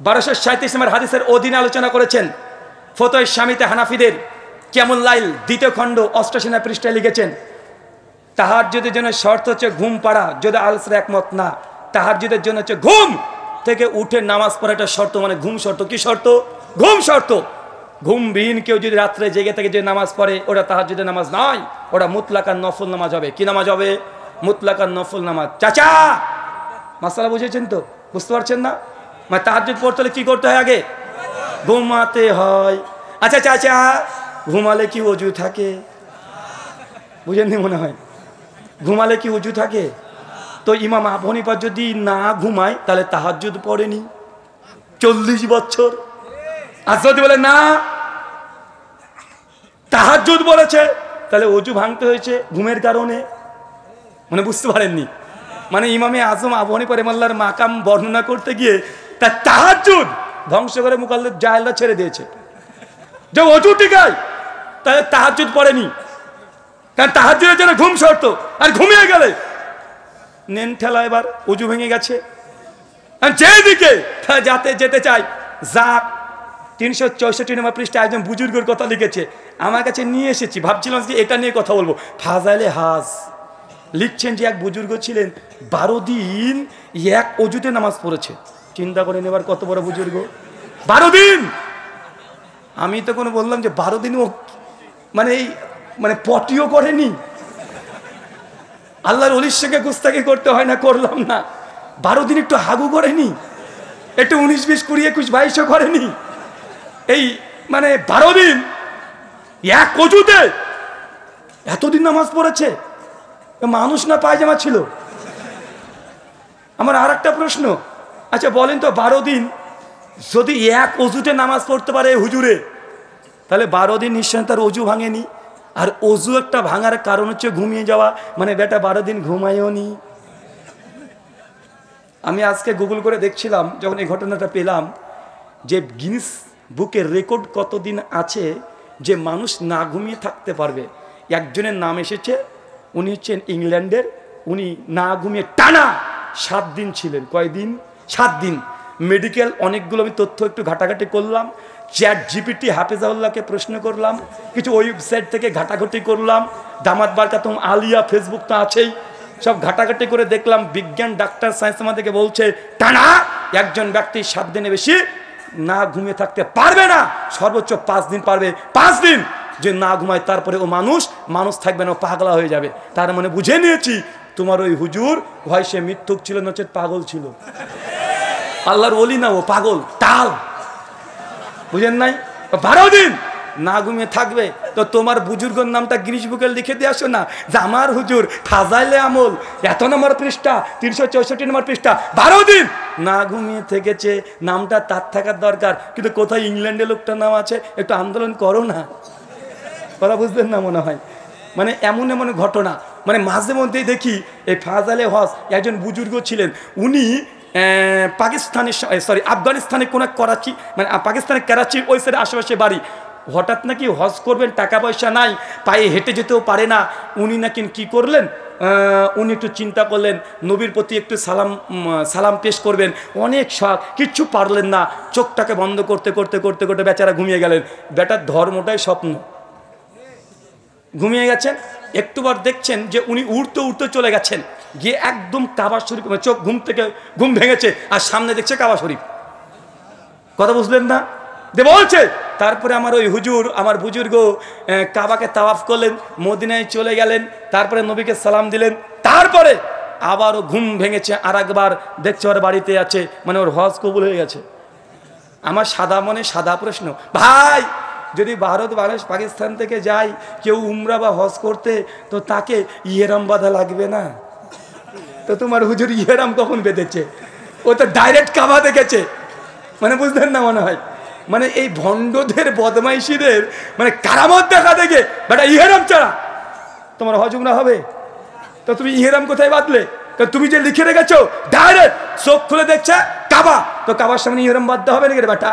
1237 নম্বর হাদিসের অধীনে আলোচনা করেছেন। ফতোয়া শামিতে হানাফিদের কিয়ামুল লাইল 2য় খণ্ড 88 পৃষ্ঠায় লিখেছেন, তাহাজ্জুদের জন্য শর্ত হচ্ছে ঘুম পাড়া। যদি আলসরা একমত না, তাহাজ্জুদের জন্য হচ্ছে ঘুম থেকে উঠে নামাজ পড়াটা শর্ত, মানে ঘুম শর্ত। কি শর্ত? ঘুম শর্ত। ঘুমবিহীন কেউ যদি রাত্রে জেগে থেকে যে নামাজ পড়ে, ওটা তাহাজ্জুদের নামাজ নয়, ওটা মুতলাকান নফল নামাজ হবে। কি নামাজ হবে? মুতলাকান নফল নামাজ। চাচা মাসালা বুঝেছেন তো? বুঝতে পারছেন না? মানে তাহাজ্জুদ পড়তে হলে কি করতে হয়? আগে ঘুমাতে হয়। আচ্ছা চাচা, ঘুমালে কি ওযু থাকে? বুঝেননি মনে হয়। ঘুমালে কি ওযু থাকে? তো ইমাম আবু হানিফা যদি না ঘুমায় তাহলে তাহাজ্জুদ পড়েনি 40 বছর। আর যদি বলে না তাহাজ্জুদ বলেছে, তাহলে ওযু ভাঙতে হয়েছে ঘুমের কারণে। মানে বুঝতে পারেননি? মানে ইমামে আজম আবু হানিফা রাহিমাহুল্লাহর মাকাম বর্ণনা করতে গিয়ে তার তাহাজ্জুদ ধ্বংস করে মুকাল্লিদ জাহেলরা ছেড়ে দিয়েছে। যে ওযু টিকায় তাহলে তাহাজ্জুদ পড়েনি, কারণ তাহাজ্জুদের জন্য ঘুম শর্ত। আর ঘুমিয়ে গেলে নেন ঠেলা, এবার ওযু ভেঙে গেছে। যেদিকে যাতে যেতে চাই যাক। 364 নম্বর পৃষ্ঠায় একজন বুজুর্গের কথা লিখেছে, আমার কাছে নিয়ে এসেছি, ভাবছিলাম যে এটা নিয়ে কথা বলবো। ফাজাইলে হাজ লিখছেন যে এক বুজুর্গ ছিলেন 12 দিন এক ওযুতে নামাজ পড়েছে। চিন্তা করে নেবার কত বড় বুজুর্গ। 12 দিন। আমি তখন বললাম যে 12 দিন ও মানে পটিও করেনি। আল্লাহর ওলির সঙ্গে গুস্তাকি করতে হয় না, করলাম না। 12 দিন একটু হাগু করেনি, একটু 19, 20, 20, 21, 22 করেনি। এই মানে 12 দিন এক ওযুতে এতদিন নামাজ পড়েছে। মানুষ না পায়জামা ছিল? আমার আর একটা প্রশ্ন, আচ্ছা বলেন তো, 12 দিন যদি এক ওযুতে নামাজ পড়তে পারে হুজুরে, তাহলে 12 দিন নিশ্চয় তার ওযু ভাঙেনি। আর ওযু একটা ভাঙার কারণ হচ্ছে ঘুমিয়ে যাওয়া। মানে বেটা 12 দিন ঘুমায়ও নি। আমি আজকে গুগল করে দেখছিলাম, যখন এই ঘটনাটা পেলাম, যে গিনেস বুকের রেকর্ড কতদিন আছে যে মানুষ না ঘুমিয়ে থাকতে পারবে। একজনের নাম এসেছে, উনি হচ্ছেন ইংল্যান্ডের। উনি না ঘুমিয়ে টানা 7 দিন ছিলেন। কয়দিন? 7 দিন। মেডিকেল অনেকগুলো আমি তথ্য একটু ঘাটাঘাটি করলাম। চ্যাট জিপিটি হাফেজাউল্লাহকে প্রশ্ন করলাম, কিছু ওয়েবসাইট থেকে ঘাটাঘাটি করলাম, দামাত বারকাতুম আলিয়া ফেসবুক তো আছেই, সব ঘাটাঘাটি করে দেখলাম বিজ্ঞান ডাক্তার সায়েন্স আমাদেরকে বলছে টানা একজন ব্যক্তি 7 দিনে বেশি না ঘুমিয়ে থাকতে পারবে না। সর্বোচ্চ 5 দিন পারবে। 5 দিন যে না ঘুমায় তারপরে ও মানুষ থাকবে না, ও পাগলা হয়ে যাবে। তার মানে বুঝে নিয়েছি তোমার ওই হুজুর হয় সে মিথ্যুক ছিল, নচেত পাগল ছিল। আল্লাহর ওলি না, ও পাগল টাল। বুঝেন নাই? 12 দিন না ঘুমিয়ে থাকবে। তো তোমার বুজুর্গের নামটা গিনিস বুকে লিখে দিয়ে আসো না, যে আমার হুজুর ফাজাইলে আমল এত নম্বর পৃষ্ঠা, 364 নম্বর পৃষ্ঠা, 12 দিন না ঘুমিয়ে থেকেছে। নামটা তার থাকার দরকার, কিন্তু কোথায় ইংল্যান্ডে লোকটার নাম আছে? একটু আন্দোলন করো না। কথা বুঝবেন না মনে হয়। মানে এমন এমন ঘটনা, মানে মাঝে মধ্যেই দেখি এই ফাজাইলে হজ একজন বুজুর্গ ছিলেন। উনি আফগানিস্তানে কোন করাচি, মানে পাকিস্তানের করাচির ওই সাইডে আশেপাশে বাড়ি। হঠাৎ নাকি হজ করবেন, টাকা পয়সা নাই, পায়ে হেঁটে যেতেও পারে না। উনি নাকি কি করলেন, উনি একটু চিন্তা করলেন নবীর প্রতি একটু সালাম পেশ করবেন, অনেক শখ, কিচ্ছু পারলেন না। চোখটাকে বন্ধ করতে করতে করতে করতে বেচারা ঘুমিয়ে গেলেন। বেটার ধর্মটাই স্বপ্ন, ঘুমিয়ে গেছেন। একটুবার দেখছেন যে উনি উড়তে উড়তে চলে গেছেন, গিয়ে একদম কাবা শরীফ, চোখ ঘুম ভেঙেছে আর সামনে দেখছে কাবা শরীফ। কথা বুঝলেন না? যে বলছে তারপরে আমার ওই হুজুর, আমার বুজুর্গ কাবাকে তাওয়াফ করলেন, মদিনায় চলে গেলেন, তারপরে নবীকে সালাম দিলেন, তারপরে আবারও ঘুম ভেঙেছে, আর একবার দেখছে ওর বাড়িতে আছে, মানে ওর হজ কবুল হয়ে গেছে। আমার সাদা মনে সাদা প্রশ্ন, ভাই যদি ভারত, বাংলাদেশ, পাকিস্তান থেকে যায় কেউ উমরা বা হজ করতে, তো তাকে ইহরাম বাঁধা লাগবে না? তো তোমার হুজুর ইহরাম কখন বেঁধেছে? ও তো ডাইরেক্ট কাবা দেখেছে। মানে বুঝলেন না মনে হয়? মানে এই ভণ্ডদের বদমাইশিদের মানে কারামত দেখা দেখে বেটা ইহরাম ছাড়া তোমার হজ উমরা হবে? তো তুমি ইহরাম কোথায় বাঁধলে? তুমি যে লিখে রেখেছো ডাইরেক্ট চোখ খুলে দেখছে কাবা, তো কাবার সামনে ইহরাম বাঁধতে হবে নাকি রে বেটা?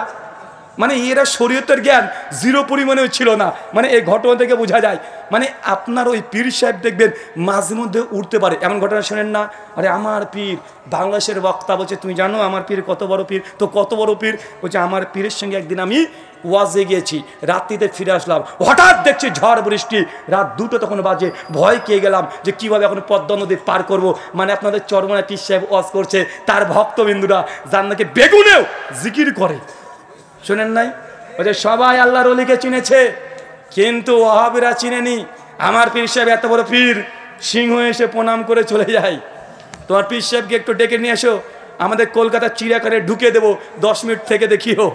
মানে এরা শরীয়তের জ্ঞান জিরো পরিমাণেও ছিল না। মানে এই ঘটনা থেকে বোঝা যায়, মানে আপনার ওই পীর সাহেব দেখবেন মাঝে মধ্যে উঠতে পারে। এমন ঘটনা শোনেন না, আরে আমার পীর, বাংলাদেশের বক্তা বলছে তুমি জানো আমার পীর কত বড় পীর? তো কত বড় পীর? বলছে আমার পীরের সঙ্গে একদিন আমি ওয়াজে গিয়েছি, রাত্রিতে ফিরে আসলাম, হঠাৎ দেখছি ঝড় বৃষ্টি, রাত 2টো তখন বাজে, ভয় পেয়ে গেলাম যে কীভাবে এখন পদ্মা নদী পার করব। মানে আপনাদের চরমনায় পীর সাহেব ওয়াজ করছে, তার ভক্তবিন্দুরা যার নাকি বেগুনেও জিকির করে, শোনেন নাই? বলছে সবাই আল্লাহর ওলিকে চিনেছে কিন্তু ওয়াহাবিরা চিনেনি। আমার পীর সাহেব এত বড় পীর, সিংহ এসে প্রণাম করে চলে যায়। তোমার পীর সাহেবকে একটু ডেকে নিয়ে এসো, আমাদের কলকাতার চিড়িয়াখানায় ঢুকে দেবো, 10 মিনিট থেকে দেখিও।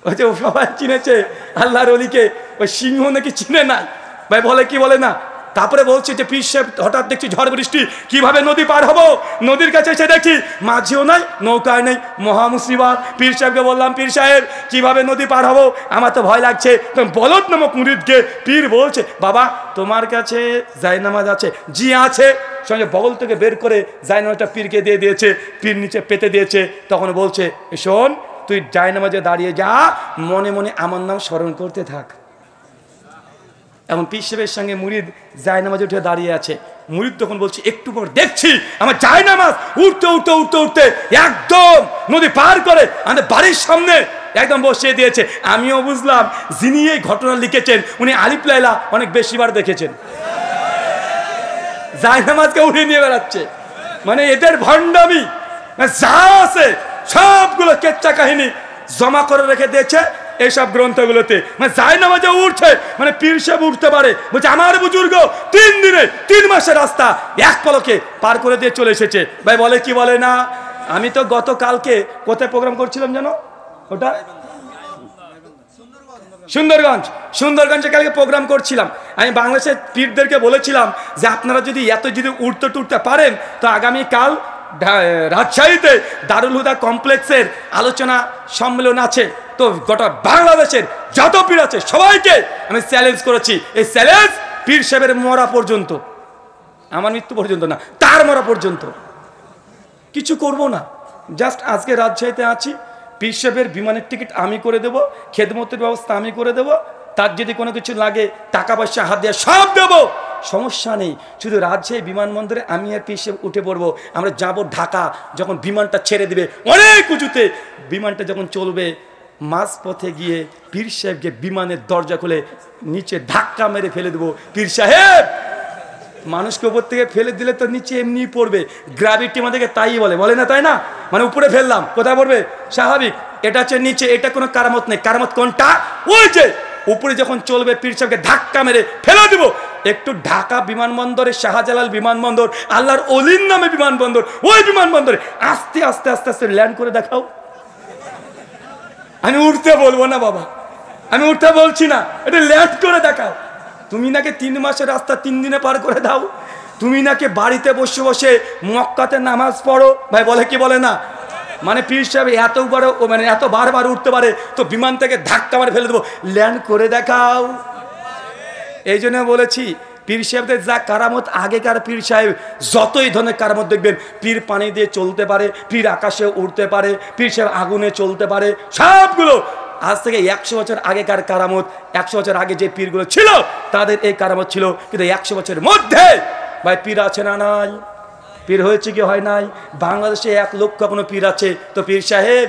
বলছে ও সবাই চিনেছে আল্লাহর ওলিকে, ওই সিংহ নাকি চিনে নাই। ভাই বলে কি বলে না? তারপরে বলছে যে পীর সাহেব হঠাৎ দেখছি ঝড় বৃষ্টি, কিভাবে নদী পার হবো? নদীর কাছে এসে দেখি মাঝিও নাই, নৌকায় নেই, মহা মুসিবত। পীর সাহেবকে বললাম পীর সাহেব কিভাবে নদী পার হবো, আমার তো ভয় লাগছে। বলদ নামক মুরিদকে পীর বলছে বাবা তোমার কাছে জায়নামাজ আছে? জি আছে। সঙ্গে বগল থেকে বের করে জায়নামাজটা পীরকে দিয়ে দিয়েছে, পীর নিচে পেতে দিয়েছে। তখন বলছে শোন তুই জায়নামাজে দাঁড়িয়ে যা, মনে মনে আমার নাম স্মরণ করতে থাক। এমন পীর সাহেবের সঙ্গে মুরিদ জায়নামাজে উঠে দাঁড়িয়ে আছে। মুরিদ তখন বলছে একটু পর দেখছি আমার জায়নামাজ উঠতে উঠতে উঠতে উঠতে একদম নদী পার করে আমাদের বাড়ির সামনে একদম বসিয়ে দিয়েছে। আমিও বুঝলাম যিনি এই ঘটনা লিখেছেন উনি আলিফ লাইলা অনেক বেশিবার দেখেছেন। জায়নামাজকে উঠে নিয়ে বেড়াচ্ছে, মানে এদের ভণ্ডামি যা আছে সবগুলো কেচ্চা কাহিনী জমা করে রেখে দিয়েছে এইসব গ্রন্থগুলোতে। মানে জায়নামাজে উঠছে, মানে পীর সাহেব উঠতে পারে। বলছে আমার বুজুর্গ 3 দিনে 3 মাসের রাস্তা এক পলকে পার করে দিয়ে চলে এসেছে। ভাই বলে কি বলে না? আমি তো গতকালকে কোথায় প্রোগ্রাম করছিলাম জানো? ওটা সুন্দরগঞ্জে কালকে প্রোগ্রাম করছিলাম। আমি বাংলাদেশের পীরদেরকে বলেছিলাম যে আপনারা যদি উঠতে টুটতে পারেন তো আগামীকাল রাজশাহীতে দারুল হুদা কমপ্লেক্সের আলোচনা সম্মেলন আছে। তো গোটা বাংলাদেশের যত পীর আছে সবাইকে আমি চ্যালেঞ্জ করেছি, এই চ্যালেঞ্জ পীর সাহেবের মরা পর্যন্ত, আমার মৃত্যু পর্যন্ত না, তার মরা পর্যন্ত কিছু করব না। জাস্ট আজকে রাজশাহীতে আছি, পীর সাহেবের বিমানের টিকিট আমি করে দেবো, খেদমতের ব্যবস্থা আমি করে দেবো, তার যদি কোনো কিছু লাগে টাকা পয়সা হাত দিয়ে সব দেবো, সমস্যা নেই। শুধু রাজশাহী বিমানবন্দরে আমি আর পীর সাহেব উঠে পড়বো। আমরা যাব ঢাকা, যখন বিমানটা ছেড়ে দিবে অনেক উঁচুতে, বিমানটা যখন চলবে মাঝ পথে গিয়ে পীর সাহেবকে বিমানের দরজা খুলে নিচে ধাক্কা মেরে ফেলে দেবো। পীর সাহেব মানুষকে উপর থেকে ফেলে দিলে তো নিচে এমনি পড়বে, গ্র্যাভিটি আমাদেরকে তাই বলে না, তাই না? মানে উপরে ফেললাম কোথায় পড়বে? স্বাভাবিক। এটা হচ্ছে নিচে, এটা কোনো কারামত নেই। কারামত কোনটা? ওই যে উপরে যখন চলবে পীর সাহেবকে ধাক্কা মেরে ফেলে দেবো। একটু ঢাকা বিমানবন্দরে, শাহজালাল বিমানবন্দর, আল্লাহর অলির নামে বিমানবন্দর, ওই বিমানবন্দরে আস্তে আস্তে আস্তে আস্তে ল্যান্ড করে দেখাও। আমি উঠতে বলবো না বাবা, আমি উঠতে বলছি না, এটা ল্যান্ড করে দেখাও। তুমি নাকি 3 মাসের রাস্তা 3 দিনে পার করে দাও, তুমি নাকি বাড়িতে বসে বসে মক্কাতে নামাজ পড়ো। ভাই বলে কি বলে না? মানে পীর সাহেব এত বড়, মানে এত বারবার উঠতে পারে, তো বিমান থেকে ধাক্কা মারে ফেলে দেবো, ল্যান্ড করে দেখাও। এই জন্য বলেছি পীর সাহেবদের যা কারামত, আগেকার পীর সাহেব যতই ধরনের কারামত দেখবেন, পীর পানি দিয়ে চলতে পারে, পীর আকাশে উঠতে পারে, পীর সাহেব আগুনে চলতে পারে, সবগুলো আজ থেকে 100 বছর আগেকার কারামত। 100 বছর আগে যে পীরগুলো ছিল তাদের এই কারামত ছিল, কিন্তু 100 বছরের মধ্যে ভাই পীর আছে না নাই? পীর হয়েছে কি হয় নাই? বাংলাদেশে 1 লক্ষ কোনো পীর আছে। তো পীর সাহেব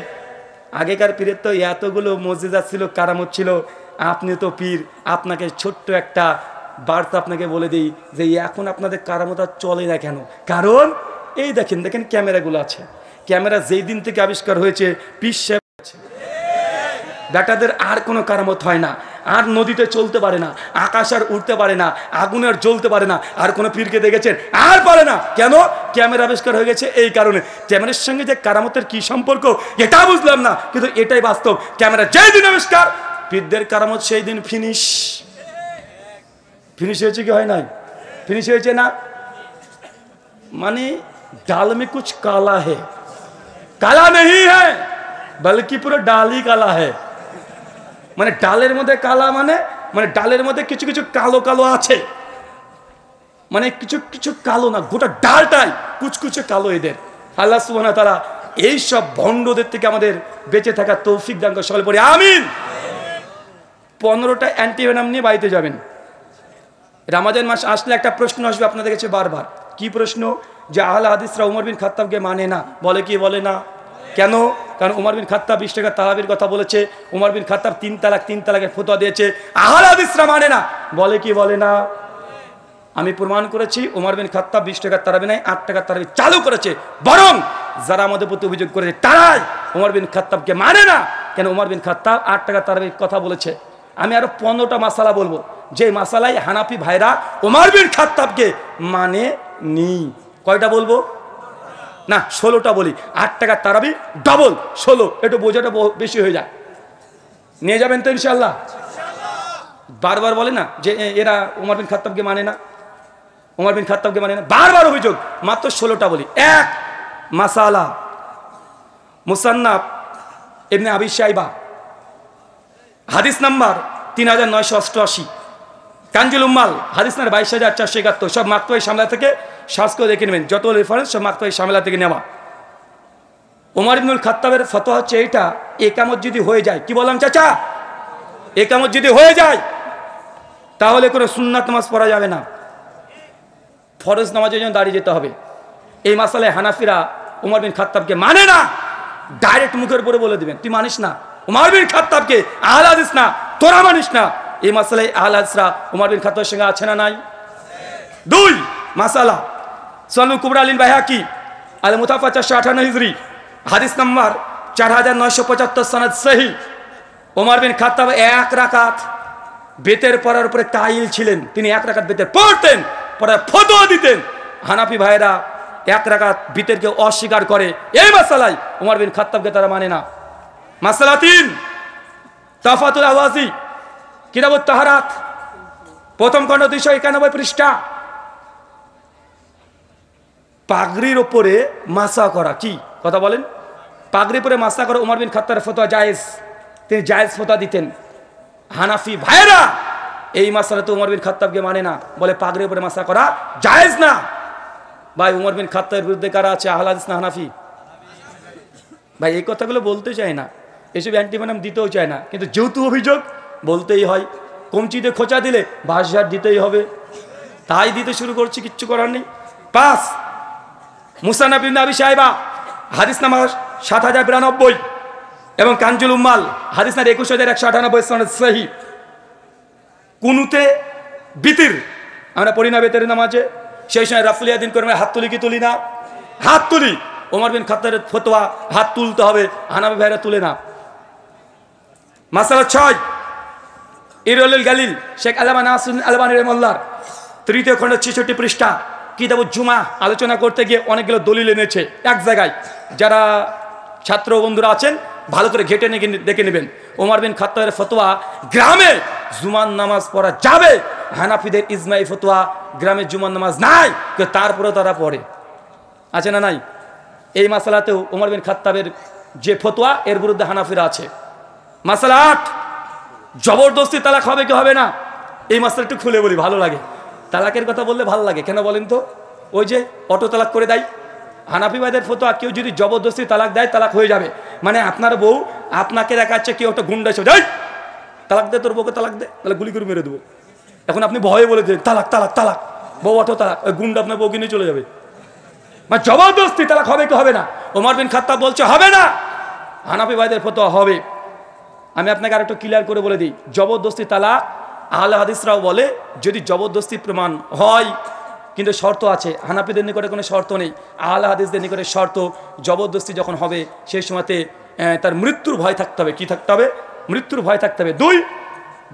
আগেকার পীরের তো এতগুলো মজিজা ছিল, কারামত ছিল, আপনি তো পীর। আপনাকে ছোট্ট একটা বার্তা আপনাকে বলে দিই যে এখন আপনাদের কারামত আর চলে না কেন? কারণ এই দেখেন ক্যামেরাগুলো আছে। ক্যামেরা যেই দিন থেকে আবিষ্কার হয়েছে পীর সাহেব আছে, বেটাদের আর কোনো কারামত হয় না, আর নদীতে চলতে পারে না, আকাশ আর উঠতে পারে না, আগুন আর জ্বলতে পারে না। আর কোনো পীরকে দেখেছেন? আর পারে না। কেন? ক্যামেরা আবিষ্কার হয়ে গেছে এই কারণে। ক্যামেরার সঙ্গে যে কারামতের কি সম্পর্ক এটা বুঝলাম না, কিন্তু এটাই বাস্তব। ক্যামেরা যেই দিন আবিষ্কার, পীরদের কারামত সেই দিন ফিনিশ হয়েছে কি হয় নাই? ফিনিশ হয়েছে না? মানে ডাল में कुछ काला है, काला नहीं है बल्कि पूरा डाल ही काला है। মানে ডালের মধ্যে কালা, মানে ডালের মধ্যে কিছু কিছু কালো কালো আছে, মানে কিছু কিছু কালো না, গোটা ডালটাই কুচকুচে কালো এদের। আল্লাহ সুবহানাহু ওয়া তাআলা এই সব ভণ্ডদের থেকে আমাদের বেঁচে থাকার তৌফিক দান করে, সকলে পড়ি আমিন। 15টা অ্যান্টিভেনাম নিয়ে বাড়িতে যাবেন। রমজান মাস আসলে একটা প্রশ্ন আসবে আপনাদের কাছে বারবার, কি প্রশ্ন? যে আহলে হাদিসরা উমর বিন খাত্তাবকে মানে না, বলে কি বলে না? কেন? কারণ উমর বিন খাত্তাব 20 টাকা তালাবির কথা বলেছে, উমর বিন খাত্তাব 3 তালাকের ফতোয়া দিয়েছে, আহলে হাদিসরা মানে না, বলে কি বলে না? আমি প্রমাণ করেছি উমর বিন খাত্তাব 20 টাকার তারাবি নাই, 8 টাকার তারাবি চালু করেছে, বরং যারা আমাদের প্রতি অভিযোগ করেছে তারাই উমর বিন খাত্তাবকে মানে না। কেন? উমর বিন খাত্তাব 8 টাকার তারাবির কথা বলেছে। আমি আরো 15টা মাসালা বলবো, যে মাসালাই হানাফি ভাইরা উমর বিন খাত্তাবকে মানে নি। কয়টা বলবো? না 16টা বলি। 8 টাকার তারাবি ডবল 16, একটু বোঝাটা বেশি হয়ে যায়। নিয়ে যাবেন তো ইনশাল্লাহ? বারবার বলে না যে এরা উমর বিন খাত্তাবকে মানে না, উমর বিন খাত্তাবকে মানে না, বারবার অভিযোগ। মাত্র 16টা বলি। এক মাসালা, মুসান্নাফ ইবনে আবি শাইবা হাদিস নাম্বার 3988, কানজুল উম্মাল হাদিস নাম্বার 22471, সব মাকতুবাই শামলা থেকে সার্চ করে দেখে নেবেন, যত রেফারেন্স সব মাকতুবাই শামলা থেকে নেওয়া। উমর ইবনুল খাত্তাবের ফতোয়া হচ্ছে এইটা, একামত যদি হয়ে যায়, কি বললাম চাচা? একামত যদি হয়ে যায় তাহলে কোনো সুন্নাত নামাজ পড়া যাবে না, ফরজ নামাজের জন্য দাঁড়িয়ে যেতে হবে। এই মাসালায় হানাফিরা উমর বিন খাত্তাবকে মানে না, ডাইরেক্ট মুখের উপরে বলে দিবেন তুই মানিস না উমর বিন খাত্তাবকে, আহলে হাদিস না, তোরা মানিস না। এই মাসালায় আহলে হাদিসরা উমর বিন খাত্তাবের সঙ্গে আছে না নাই? দুই মাসালা, সুনানুল কুবরা লিল বাইহাকি আল মুতাফা 458 হিজরি হাদিস নাম্বার 4975, সনদ সহিহ। উমর বিন খাত্তাব 1 রাকাত বেতের পড়ার উপরে কাইল ছিলেন, তিনি 1 রাকাত বেতের পড়তেন, পড়ার ফতোয়া দিতেন। হানাফি ভাইরা 1 রাকাত বিতেরকে অস্বীকার করে, এই মাসালায় উমর বিন খাত্তাবকে তারা মানে না। মাসালা 3 তাফাতুল আওয়াজি কিতাবুত তাহারাত, প্রথম খণ্ড 291 পৃষ্ঠা। পাগড়ির উপরে মাসা করা, কি কথা বলেন? পাগড়ির উপরে মাসা করা উমর বিন খাত্তাবের ফতোয়া জায়েজ, তিনি জায়েজ ফতোয়া দিতেন। হানাফি ভাইরা এই মাসালাতে উমর বিন খাত্তাবকে মানে না, বলে পাগড়ির উপরে মাসা করা জায়েজ না। ভাই উমর বিন খাত্তাবের বিরুদ্ধে কারা আছে, আহলে হাদিস না হানাফি? ভাই এই কথাগুলো বলতে চায় না, এসব অ্যান্টিভেনাম দিতেও চায় না, কিন্তু যেহেতু অভিযোগ বলতেই হয়। কমচিতে খোঁচা দিলে বাঁশঝাড় দিতেই হবে, তাই দিতে শুরু করছি, কিচ্ছু করার নেই। 5 মুসান্নাফ ইবনে আবি শাইবা হাদিস নাম্বার 7092 এবং কানজুল উম্মাল হাদিস নাম্বার 21198, সনদ সহিহ। কুনুতে বিতির আমরা পড়ি না বেতের নামাজে, সেই সময় রাফলিয়া দিন করে হাত তুলি কি তুলি না? হাত তুলি। উমর বিন খাত্তাবের ফতোয়া হাত তুলতে হবে, হানাফি ভাইরা তুলে না। মাসালা 6 ইরওয়ালুল গালিল শেখ আল্লামা নাসিরুদ্দিন আলবানী রাহিমাহুল্লাহ 3য় খণ্ড 66 পৃষ্ঠা, কিতাবুজ জুমা আলোচনা করতে গিয়ে অনেকগুলো দলিল এনেছে এক জায়গায়। যারা ছাত্র বন্ধুরা আছেন ভালো করে ঘেটে দেখে নেবেন। উমর বিন খাত্তাবের ফতোয়া গ্রামে জুমার নামাজ পড়া যাবে, হানাফিদের ইজমাই ফতোয়া গ্রামে জুমার নামাজ নাই, কিন্তু তারপরেও তারা পড়ে, আছে না নাই? এই মাসালাতেও উমর বিন খাত্তাবের যে ফতোয়া এর বিরুদ্ধে হানাফিরা আছে। মাসালা 8 জবরদস্তি তালাক হবে কি হবে না? এই মাসালা একটু খুলে বলি, ভালো লাগে। তালাকের কথা বললে ভালো লাগে, কেন বলেন তো? ওই যে অটো তালাক করে দেয় হানাফি ভাইদের ফতোয়া, কেউ যদি জবরদস্তি তালাক দেয় তালাক হয়ে যাবে। মানে আপনার বউ আপনাকে দেখাচ্ছে কেউ একটা গুন্ডা এসে যাই তালাক দে, তোর বউকে তালাক দে, তাহলে গুলি করে মেরে দেবো। এখন আপনি ভয়ে বলে দেন তালাক তালাক তালাক, বউ অটো তালাক, ওই গুন্ডা আপনার বউকে নিয়ে চলে যাবে। মানে জবরদস্তি তালাক হবে কি হবে না? ওমর বিন খাত্তাব বলছে হবে না, হানাফি ভাইদের ফতোয়া হবে। আমি আপনাকে আরেকটু ক্লিয়ার করে বলে দিই, জবরদস্তি তালাক আহলে হাদিসরাও বলে যদি জবরদস্তি প্রমাণ হয়, কিন্তু শর্ত আছে। হানাফিদের নিকটে কোনো শর্ত নেই, আহলে হাদিসদের নিকটে শর্ত। জবরদস্তি যখন হবে সেই সময়তে তার মৃত্যুর ভয় থাকতে হবে। কি থাকতে হবে? মৃত্যুর ভয় থাকতে হবে। 2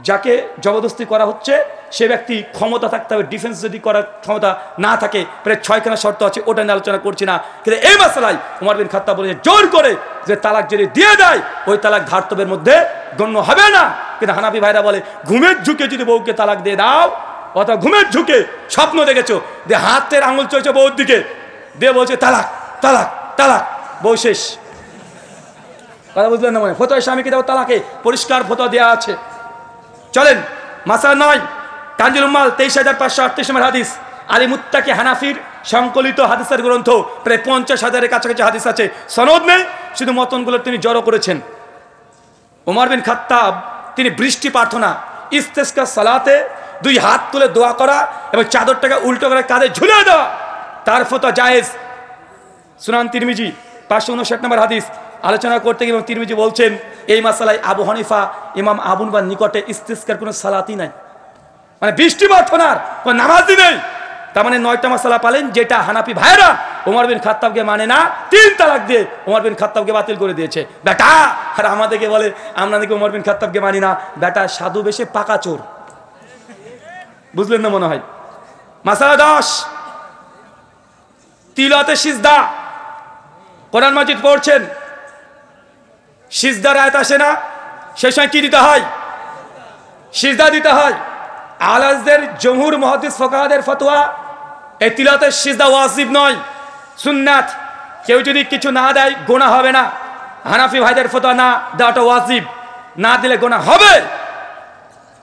যাকে জবরদস্তি করা হচ্ছে সে ব্যক্তি ক্ষমতা থাকতে হবে, ডিফেন্স যদি করার ক্ষমতা না থাকে। প্রায় 6খানা শর্ত আছে, ওটা নিয়ে আলোচনা করছি না। কিন্তু এই মাসালায় উমর বিন খাত্তাব বলেছে জোর করে যে তালাক যদি দিয়ে দেয় ওই তালাক ধার্তব্যের মধ্যে গণ্য হবে না। কিন্তু হানাফি ভাইরা বলে ঘুমের ঝুঁকে যদি বউকে তালাক দিয়ে দাও, অথবা ঘুমের ঝুঁকে স্বপ্ন দেখেছো যে হাতের আঙুল চলছে বউর দিকে, দিয়ে বলছে তালাক তালাক তালাক, বউ শেষ। কথা বুঝলেন না? মানে ফতোয়া স্বামী কিতাব তালাকে পরিষ্কার ফতোয়া দেওয়া আছে। চলেন মাসালা 9 কানজুল উম্মাল 23538 নম্বর হাদিস, আলী মুত্তাকি হানাফির সংকলিত হাদিসের গ্রন্থ, প্রায় 50,000-এর কাছাকাছি হাদিস আছে, সনদ নেই, শুধু মতনগুলো তিনি জড়ো করেছেন। ওমর বিন খাত্তাব তিনি বৃষ্টি প্রার্থনা, ইস্তেসকা সালাতে 2 হাত তুলে দোয়া করা এবং চাদরটাকে উল্টো করে কাঁধে ঝুলিয়ে দেওয়া, তার ফতোয়া জায়েজ। সুনান তিরমিজি 559 নম্বর হাদিস আলোচনা করতে গিয়ে তিরমিজি বলছেন এই মাসালায় আবু হানিফা ইমাম আবু হানিফার নিকটে ইস্তিসকার কোনো সালাতই নাই, মানে বৃষ্টি প্রার্থনার কোনো নামাজই নেই। তার মানে 9টা মাসালা পালেন, যেটা হানাফি ভাইরা ওমর বিন খাত্তাবকে মানে না, 3 তালাক দিয়ে ওমর বিন খাত্তাবকে বাতিল করে দিয়েছে। বেটা আর আমাদেরকে বলে আমরা নাকি ওমর বিন খাত্তাবকে মানি না। বেটা সাধু বেশে পাকা চোর, বুঝলেন না মনে হয়। মাসালা 10, তিলাওয়াতে সিজদা। কোরআন মাজিদ পড়ছেন, সিজদার আয়াত আসে না, সেই সময় কি দিতে হয়? সিজদা দিতে হয়। আলাজদের জমহুর মুহাদ্দিস ফুকাহাদের ফতোয়া, এই তিলাওয়াতের সিজদা ওয়াজিব নয়, সুন্নাত। কেউ যদি কিছু না দেয় গুনাহ হবে না। হানাফি ভাইদের ফতোয়া না দেওয়াটা ওয়াজিব, না দিলে গুনাহ হবে।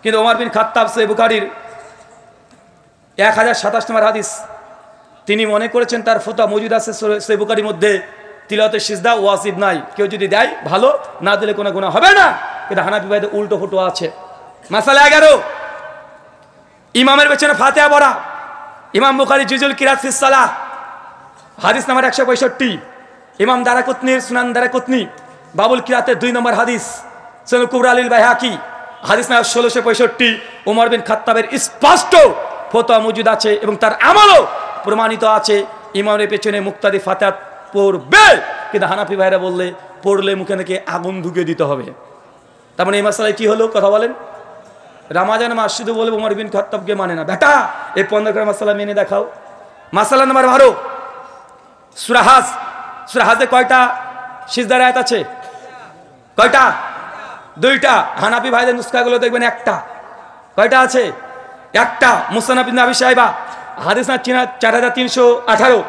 কিন্তু ওমর বিন খাত্তাব সহিহ বুখারীর 1027 নম্বর হাদিস, তিনি মনে করেছেন তার ফতোয়া মজুদ আছে সহিহ বুখারীর মধ্যে, তিলাওয়াতের সিজদা ওয়াজিব নাই, কেউ যদি দেয় ভালো, না দিলে কোনো গুনাহ হবে না। কিন্তু হানাফি ভাইদের উল্টো ফতোয়া আছে। মাসালা 11, ইমামের পেছনে ফাতিহা পড়া। ইমাম বুখারী জুজুল কিরাত ফিস সালাহ হাদিস নাম্বার 165, ইমাম দারাকুতনির সুনান দারাকুতনি বাবুল কিরাতের 2 নম্বর হাদিস, সুনান কুবরা আলিল বাইহাকি হাদিস নাম্বার 1665, ওমর বিন খাত্তাবের স্পষ্ট ফতোয়া মজুদ আছে এবং তার আমলও প্রমাণিত আছে। ইমামের পেছনে মুক্তাদি ফাতিহা পড়বে, কিন্তু হানাফি ভাইরা বললে পড়লে মুখে নাকি আগুন ঢুকে দিতে হবে। তার মানে এই মাসালায় কি হলো কথা বলেন? রামাজান মাস শুধু বলবে ওমর বিন খাত্তাবকে মানে না। বেটা এই 15 মাসালা মেনে দেখাও। মাসালা নাম্বার 12, সূরা হাজ। সূরা হাজে কয়টা সিজদার আয়াত আছে? কয়টা? 2টা। হানাফি ভাইদের নুসখাগুলো দেখবেন একটা। কয়টা আছে? একটা। মুসনাদ ইবনে আবি শাইবা হাদিস না 4318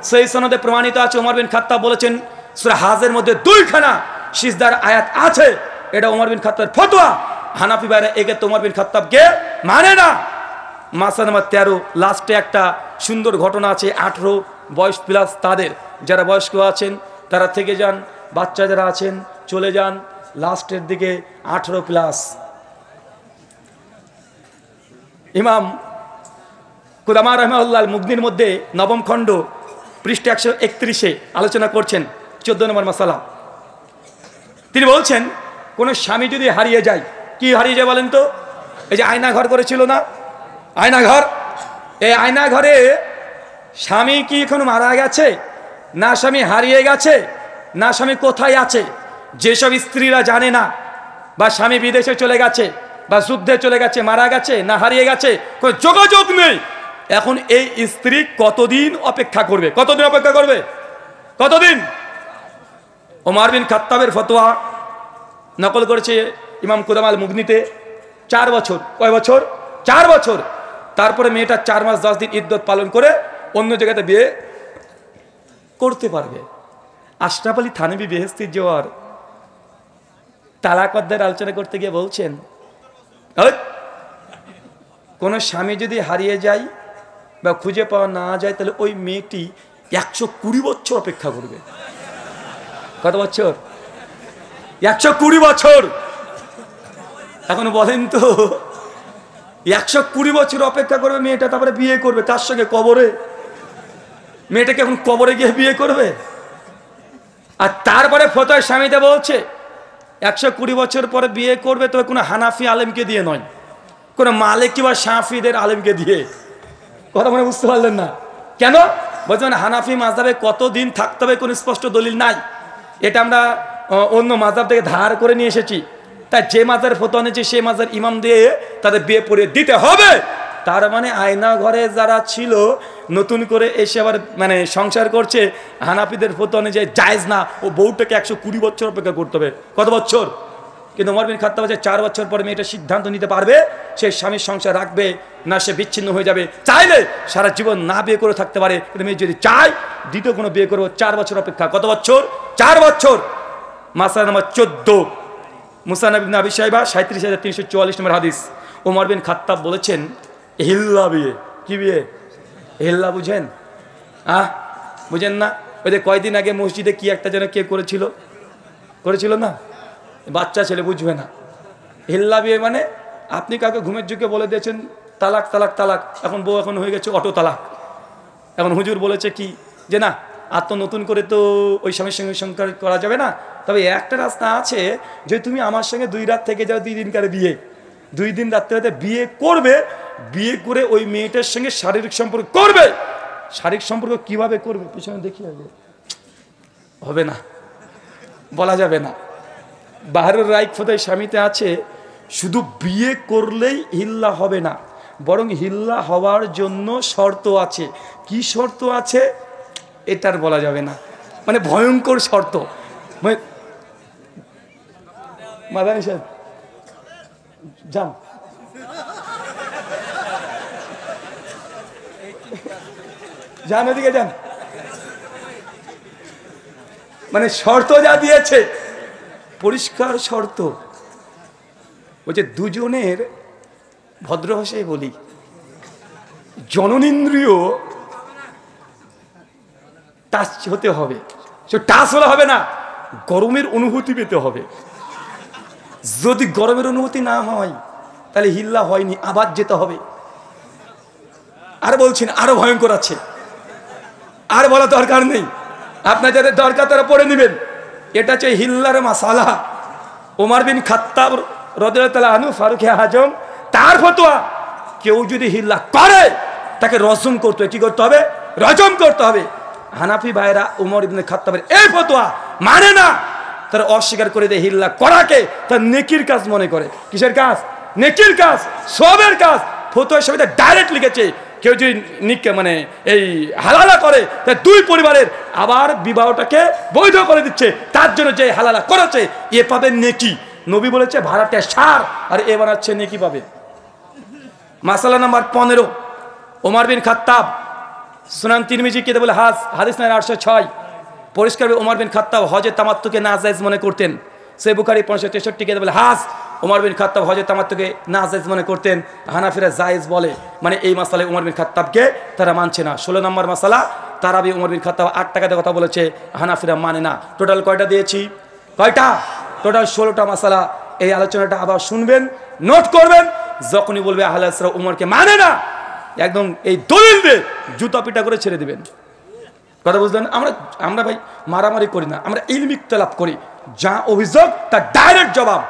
সেই সনদে প্রমাণিত আছে, ওমর বিন খাত্তাব বলেছেন সূরা হাজের মধ্যে 2খানা সিজদার আয়াত আছে। এটা ওমর বিন খাত্তাবের ফতোয়া। হানাফি ভাইরা একে ওমর বিন খাত্তাবকে মানে না। মাসালা নাম্বার 13, লাস্টে একটা সুন্দর ঘটনা আছে। 18 বয়স প্লাস তাদের, যারা বয়স্ক আছেন তারা থেকে যান, বাচ্চা যারা আছেন চলে যান। লাস্টের দিকে 18 প্লাস। ইমাম কুদামা রাহিমাহুল্লাহ মুগনির মধ্যে 9ম খণ্ড পৃষ্ঠা 131 আলোচনা করছেন 14 নম্বর মাসালা। তিনি বলছেন কোন স্বামী যদি হারিয়ে যায়, কি হারিয়ে যায় বলেন তো? এই যে আয়না ঘর করেছিল না, আয়না ঘর, এই আয়না ঘরে স্বামী কি এখন মারা গেছে, না স্বামী হারিয়ে গেছে, না স্বামী কোথায় আছে? যেসব স্ত্রীরা জানে না, বা স্বামী বিদেশে চলে গেছে, বা যুদ্ধে চলে গেছে, মারা গেছে, না হারিয়ে গেছে, কোনো যোগাযোগ নেই, এখন এই স্ত্রী কতদিন অপেক্ষা করবে? কতদিন অপেক্ষা করবে? কতদিন? ওমর বিন খাত্তাবের ফতোয়া নকল করেছে ইমাম কুদামাল মুগনিতে 4 বছর। কয় বছর? 4 বছর। তারপরে মেয়েটা 4 মাস 10 দিন ইদ্যত পালন করে অন্য জায়গাতে বিয়ে করতে পারবে। আশরাফ আলী থানভী বেহেশতির জোয়ার তালাক অধ্যায়ের আলোচনা করতে গিয়ে বলছেন, কোন স্বামী যদি হারিয়ে যায় বা খুঁজে পাওয়া না যায়, তাহলে ওই মেয়েটি 120 বছর অপেক্ষা করবে। কত বছর? 120 বছর। এখন বলেন তো, 120 বছর অপেক্ষা করবে মেয়েটা, তারপরে বিয়ে করবে কার সঙ্গে? কবরে। মেয়েটাকে এখন কবরে গিয়ে বিয়ে করবে? আর তারপরে ফতোয়া স্বামীতে বলছে 120 বছর পরে বিয়ে করবে, তবে কোনো হানাফি আলেমকে দিয়ে নয়, কোনো মালিকি বা শাফিদের আলেমকে দিয়ে। কথা মনে বুঝতে পারলেন না? কেন বলছেন? হানাফি মাযহাবে কতদিন থাকতে হবে কোনো স্পষ্ট দলিল নাই। এটা আমরা অন্য মাযহাব থেকে ধার করে নিয়ে এসেছি। তাই যে মাযহাবের ফতোয়া নিয়েছে সেই মাযহাবের ইমাম দিয়ে তাদের বিয়ে পড়িয়ে দিতে হবে। তার মানে আয়না ঘরে যারা ছিল নতুন করে এসে আবার মানে সংসার করছে, হানাফিদের ফতোয়া অনুযায়ী জায়েজ না, ও বউটাকে 120 বছর অপেক্ষা করতে হবে। কত বছর? কিন্তু ওমর বিন খাত্তাব বলছে 4 বছর পরে মেয়েটা সিদ্ধান্ত নিতে পারবে সে স্বামীর সংসার রাখবে না সে বিচ্ছিন্ন হয়ে যাবে। চাইলে সারা জীবন না বিয়ে করে থাকতে পারে, কিন্তু মেয়ে যদি চায় দ্বিতীয় কোনো বিয়ে করবো, 4 বছর অপেক্ষা। কত বছর? 4 বছর। মাসালা নাম্বার 14, মুসনাদ ইবনে আবি শাইবা 37344 নম্বর হাদিস। ওমর বিন খাত্তাব বলেছেন হিল্লা বিয়ে। কি বিয়ে? হিল্লা বুঝেন? বুঝেন না? ওই যে কয়দিন আগে মসজিদে কি একটা যেন কে করেছিল না, বাচ্চা ছেলে, বুঝবে না। হিল্লা বিয়ে মানে আপনি কাউকে ঘুমের যুগে বলে দিয়েছেন তালাক তালাক তালাক, এখন বউ এখন হয়ে গেছে অটো তালাক। এখন হুজুর বলেছে কি যে না, আর তো নতুন করে তো ওই স্বামীর সঙ্গে সংসার করা যাবে না, তবে একটা রাস্তা আছে যে তুমি আমার সঙ্গে 2 রাত থেকে যাও, 2 দিনকার বিয়ে, 2 দিন রাত্রে বিয়ে করবে, বিয়ে করে ওই মেয়েটার সঙ্গে শারীরিক সম্পর্ক করবে। শারীরিক সম্পর্ক কিভাবে করবে পিছনে দেখি আগে, হবে না, বলা যাবে না। বাহারুর রায় খোদাই স্বামীতে আছে, শুধু বিয়ে করলেই হিল্লা হবে না, বরং হিল্লা হওয়ার জন্য শর্ত আছে। কি শর্ত আছে এটার বলা যাবে না, মানে ভয়ঙ্কর শর্ত। মাদানী সাহেব যান, যান ওদিকে যান। মানে শর্ত যা দিয়েছে পরিষ্কার শর্ত, বলছে দুজনের, ভদ্র ভাষায় বলি, জননেন্দ্রিয় টাচ হতে হবে। সে টাচ হলে হবে না, গরমের অনুভূতি পেতে হবে। যদি গরমের অনুভূতি না হয় তাহলে হিল্লা হয়নি, আবার যেতে হবে। আর বলছি না, আরো ভয়ঙ্কর আছে, আর বলা দরকার নেই, আপনার যাদের দরকার তারা পড়ে নেবেন। এটা হচ্ছে হিল্লার মাসালা। ওমর বিন খাত্তাব রাদিয়াল্লাহু আনহু, ফারুক আজম, তার ফতোয়া, কেউ যদি হিল্লা করে তাকে রজম করতে হবে। কি করতে হবে? রজম করতে হবে। হানাফি ভাইরা ওমর ইবনে খাত্তাবের এই ফতোয়া মানে না, তারা অস্বীকার করে দেয়। হিল্লা করাকে তার নেকির কাজ মনে করে। কিসের কাজ? নেকির কাজ, সবের কাজ। ফতোয়া সবাই ডাইরেক্ট লিখেছে, কেউ যদি মানে এই হালালা করে তার 2 পরিবারের আবার বিবাহটাকে বৈধ করে দিচ্ছে। তার জন্য যে হালালা করেছে এ পাবে নেকি। নবী বলেছে ভাড়াটা সার, আর এ বানাচ্ছে নেকি পাবে। মাসালা নাম্বার 15, ওমর বিন খাত্তাব, সুনান তিরমিজি কিতাবুল হাজ, হাদিস নাম্বার 806, পরিষ্কার ওমর বিন খাত্তাব হজে তামাত্তুকে নাজায়েজ মনে করতেন। সহিহ বুখারী 563 কিতাবুল হাজ, ওমর বিন খাত্তাব হজে তামাত্তুকে নাজায়েজ মনে করতেন। হানাফিরা জায়েজ বলে, মানে এই মাসালায় ওমর বিন খাত্তাবকে তারা মানছে না। 16 নম্বর মাসালা, তারাবি ওমর বিন খাত্তাব 8 টাকাতে কথা বলেছে, হানাফিরা মানে না। টোটাল কয়টা দিয়েছি? কয়টা? টোটাল 16টা মাসালা। এই আলোচনাটা আবার শুনবেন, নোট করবেন। যখনই বলবে আহলে হাদিসরা ওমরকে মানে না, একদম এই দলিল দিয়ে জুতা পিটা করে ছেড়ে দিবেন। কথা বুঝলেন? আমরা ভাই মারামারি করি না, আমরা ইলমি ইখতিলাফ করি। যা অভিযোগ তার ডাইরেক্ট জবাব।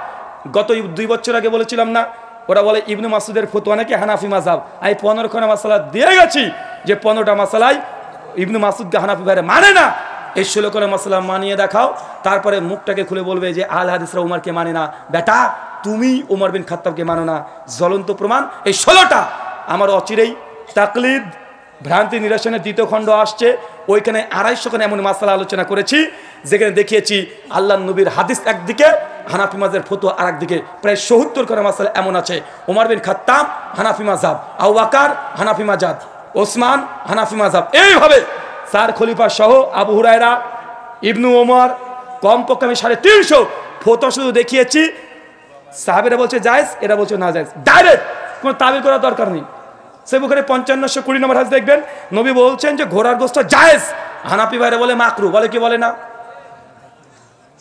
গত 2 বছর আগে বলেছিলাম না, ওরা বলে ইবনে মাসউদের ফতোয়া নাকি হানাফি মাযহাব। আমি 15খানা মাসালা দিয়ে গেছি যে 15টা মাসালাই ইবনে মাসউদকে হানাফি ভাইরা মানে না। এই 16খানা মাসালা মানিয়ে দেখাও, তারপরে মুখটাকে খুলে বলবে যে আহলে হাদিসরা ওমরকে মানে না। বেটা, তুমি ওমর বিন খাত্তাবকে মানো না। জ্বলন্ত প্রমাণ এই 16টা। আমার অচিরেই তাকলিদ ভ্রান্তি নিরসনের 2য় খণ্ড আসছে, ওইখানে 250খানা এমন মাসালা আলোচনা করেছি যেখানে দেখিয়েছি আল্লাহর নবীর হাদিস একদিকে, হানাফি মাযহাবের ফতোয়া আরেকদিকে। প্রায় 70খানা মাসালা এমন আছে। ওমর বিন খাত্তাব হানাফি মাযহাব, আবু বকর হানাফি মাযহাব, ওসমান হানাফি মাযহাব, এইভাবে 4 খলিফা সহ আবু হুরায়রা, ইবনু ওমর, কমপক্ষে আমি 350 ফতোয়া শুধু দেখিয়েছি। সাহাবীরা বলছে জায়েজ, এরা বলছে না জায়েজ। ডাইরেক্ট কোনো তাবিল করার দরকার নেই। সহিহ বুখারী 5520 নম্বর হাদিস দেখবেন, নবী বলছেন যে ঘোড়ার গোশত জায়েজ। হানাফি ভাইরা বলে মাকরু, বলে কি বলে না।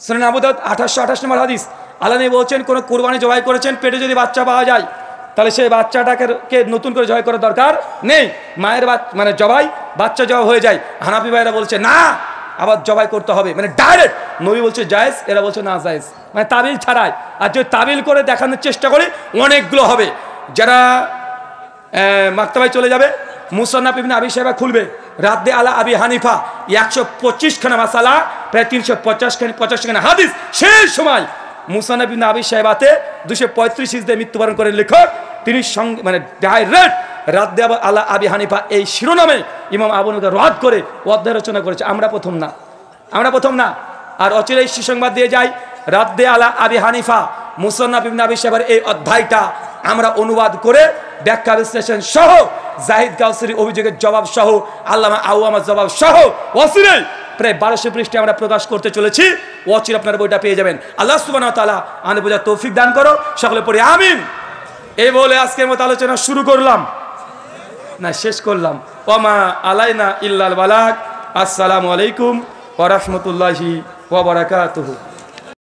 সুনান আবু দাউদ 2828 নম্বর হাদিস, আল্লাহ নবী বলছেন কোন কুরবানি জবাই করেছেন, পেটে যদি বাচ্চা পাওয়া যায় তাহলে সেই বাচ্চাটাকে নতুন করে জবাই করার দরকার নেই। মায়ের মানে জবাই, বাচ্চা জবাই হয়ে যায়। হানাফি ভাইরা বলছে না, আবার জবাই করতে হবে। মানে ডাইরেক্ট নবী বলছে জায়েজ, এরা বলছে না জায়েজ, মানে তাবিল ছাড়াই। আর যদি তাবিল করে দেখানোর চেষ্টা করি অনেকগুলো হবে। যারা মাকতাবায় চলে যাবে, মুসান্নাফ ইবনে আবি শাইবা খুলবে, রাদ্দে আলা আবি হানিফা 125খানা মাসালা, প্রায় 350খানা হাদিস। সেই সময় মুসান্নাফ ইবনে আবি শাইবাতে 235 হিজরিতে মৃত্যুবরণ করেন লেখক। তিনি মানে ডাইরেক্ট রাদ্দে আলা আবি হানিফা এই শিরোনামে ইমাম আবু হানিফা রদ করে অধ্যায় রচনা করেছে। আমরা প্রথম না। আর অচিরেই সুসংবাদ দিয়ে যাই, রাদ্দে আলা আবি হানিফা মুসান্নাফ ইবনে আবি শাইবার এই অধ্যায়টা আমরা অনুবাদ করে ব্যাখ্যা বিশ্লেষণ সহ, জাহিদ কাউসারি অভিযোগের জবাব সহ, আল্লামা আওয়ামার জবাব সহ অচিরেই প্রায় 1200 পৃষ্ঠায় আমরা প্রকাশ করতে চলেছি। অচিরে আপনার বইটা পেয়ে যাবেন। আল্লাহ সুবহানাহু ওয়া তাআলা আমাদের বোঝার তৌফিক দান করো, সকলে পড়ি আমিন। এই বলে আজকের মতো আলোচনা শুরু করলাম, না শেষ করলাম। ওমা আলাইনা ইল্লাল বালাগ। আসসালামু আলাইকুম ওয়া রাহমাতুল্লাহি ওয়া বারাকাতুহু।